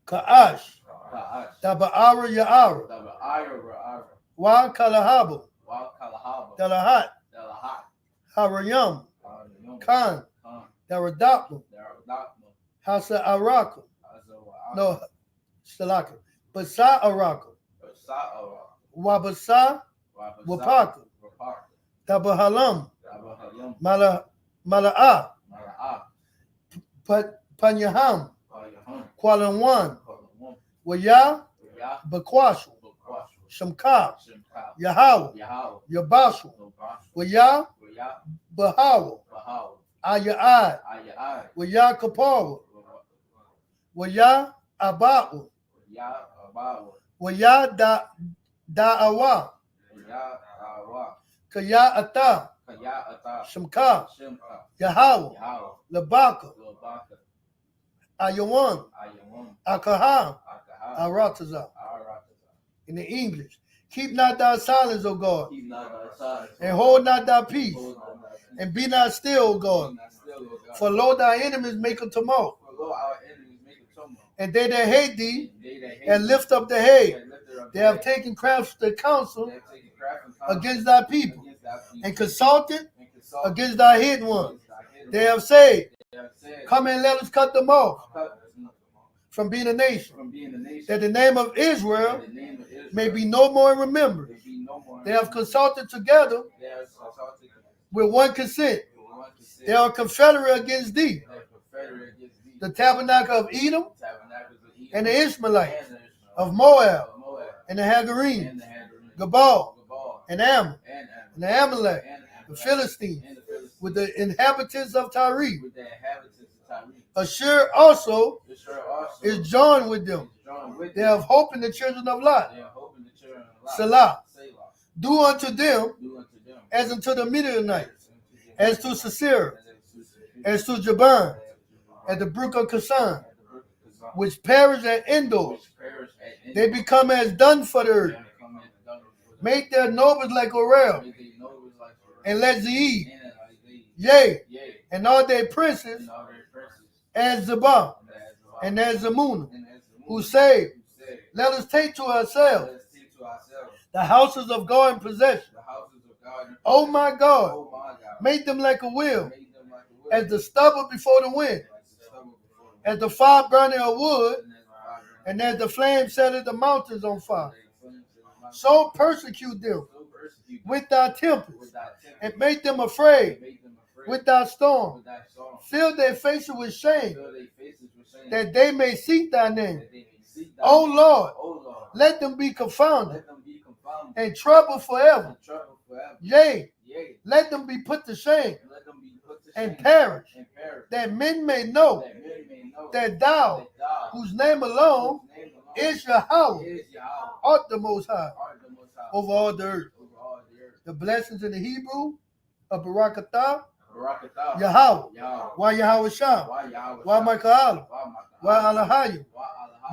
Ka'ash, Ka'ash, Taba'ara Ya'ara, Daba Ira, Ra'ara, Wa Kalahabu, Wa Kalahaba, Dalahat, Dalahat, Harayam, Harayam, Khan, Khan, Daradaplu, Daradakma, Hasa Araku, Azawa, no, Salaka, Basa Araku, Sa'ara, Wabasa, Wabasa, Wapaku, Rapaka, Tabahalam, Dabahayam, Mala'a, Mara'a, Panyaham, Payaham, Kwalanwan, Kalamum, Waya, Ya, Bakwashu, Bakwash, Shamka, Shimka, Yahaw, Yahal, Yabasu, Lobash, Waya, Waya, Bahawa, Bahal, Aya'ai, Ayai, Waya Kapawa, Waya Abawa, Ya, Abawa, Waya Da'awa, Ya, Awa, Kaya Ata, Kaya, Ata, Shamka, Shimka, Yahawa, Yahal, Labaka, Lobaka, Ayawan, Ayamum, Akaha, Akaha, Arataza. Arataza. In the English, keep not thy silence, O God, Keep not thy silence, and hold not thy peace, hold not thy peace, and be not still, O God. be not still, O God. For lo, thy enemies make a tumult, For lo, our enemies make a tumult, and they that hate thee, and they that hate and thee, lift up the head, and lift up they their have head. taken crafty counsel They have taken craft and counsel against thy people, against thy people, and consulted and consulted against thy hidden ones. against thy hidden They ones. have said, They have said, come and let us cut them off cut from being a nation, from being a nation, that the name of that Israel the name of Israel may be no more remembered. may be no more. They have consulted together They have consulted with one consent. with one consent. They are confederate against thee, They are confederate against thee, the tabernacle of Edom, tabernacles of Edom, and the Ishmaelites, and the Ishmaelites, of Moab, of Moab, and the Hagarenes, and the Hadarenes, Gabal, Gabal, and Ammon, and and the Amalek, and the Philistines, and the Philistines, with the inhabitants of Tyre. with the inhabitants of Tyre. Ashur also Israel also is joined with them. is joined with They them. have hope in the children of Lot. They are hoping the children of Lot. Selah. Selah. do unto them as unto the Midianites, as to Sisera, as to Jabin, at the brook of Kasan, which perish at Endor. They become as dung for the earth. Make their nobles like Orel, and let Zeed, yea, and all their princes as Zabah, and as Zamunah, who say, let us take to ourselves the houses of God in possession. Oh my God, make them like a wheel, as the stubble before the wind, as the fire burning of wood, and as the flame setteth the mountains on fire. So persecute them with thy tempest, and make them afraid with thy storm. Fill their faces with shame, that they may seek thy name. O Lord, let them be confounded and troubled forever. Yea, let them be put to shame and perish, that men may know that thou, whose name alone is Yahweh, art the Most High over all the earth. The blessings in the Hebrew of Barakatah, Yahweh, Wa Yahweh Shah, Wa Michael, Wa Alahayim,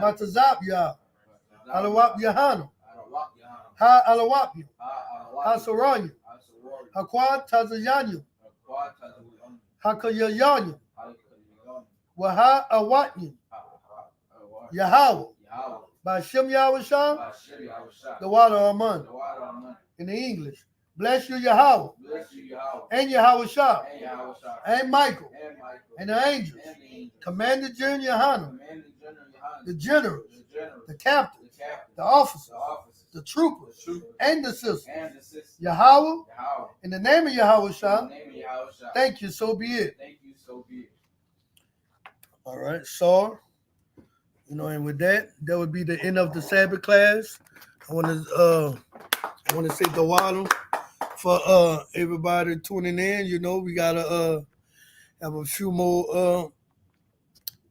Matazab Yah, Alawap Yahanu, Ha Alawapyu, Ha Saranyu, Hakwad Tazayanyu, Hakayayanyu, Waha Awatyu, Yahweh, by Shem Yahweh Shah, the water Aman, in the English. Bless you, Yahweh, and Yahweh Shah, and Michael, and the angels, Commander General Yohanan, the generals, the captains, the officers, the troopers, and the sisters. Yahweh, in the name of Yahweh Shah, thank you, so be it. All right, so, and with that would be the end of the Sabbath class. I want to say the water for everybody tuning in. We gotta have a few more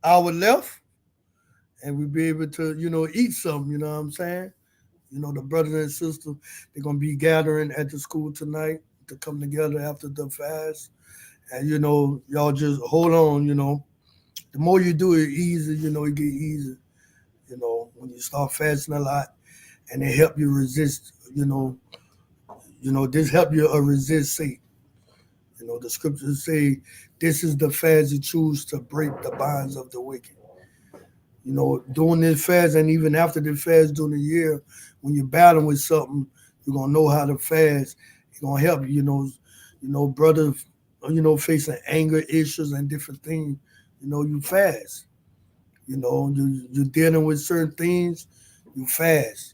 hours left, and we'll be able to eat something. You know what I'm saying? The brothers and sisters, they're gonna be gathering at the school tonight to come together after the fast, and y'all just hold on. The more you do it, easier. It get easier. When you start fasting a lot, and it help you resist. This help you resist Satan. The scriptures say this is the fast you choose to break the bonds of the wicked. Doing this fast, and even after the fast during the year, when you're battling with something, you're gonna know how to fast. It's gonna help you. Brothers, facing anger issues and different things. You fast. You're dealing with certain things. You fast.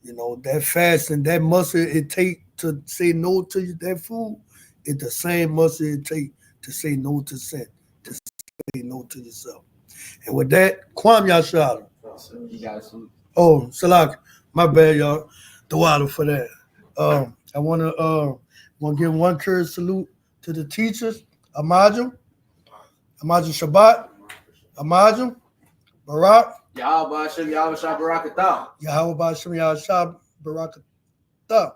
That fasting, that muscle it take to say no to that food, it's the same muscle it take to say no to sin, to say no to yourself. And with that, Kwam Yashara. You got to salute. Oh, Salak, my bad, y'all. The water for that. I want to give one courage salute to the teachers, Amajum Shabbat, Amajum, Barak, Yahweh Bashem, Yahweh Shah Barakatah. Yahweh Bashem, Yahweh Shah Barakatah.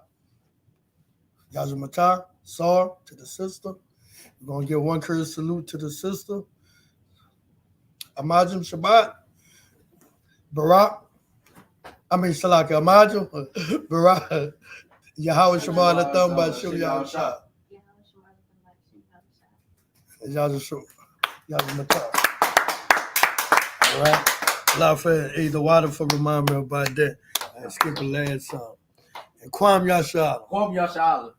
Yazumatar, Sar, to the sister. We're going to give one courage salute to the sister. Amajum Shabbat, Barak, Salaki, Amajum, Barak, Yahweh Shabbat, Atham, Bashim, Yahweh Shah. Yazumatar. All right. Lafayette, the water for remind me about that. I skipped the last song. And Kwam Yashara. Kwam Yashara.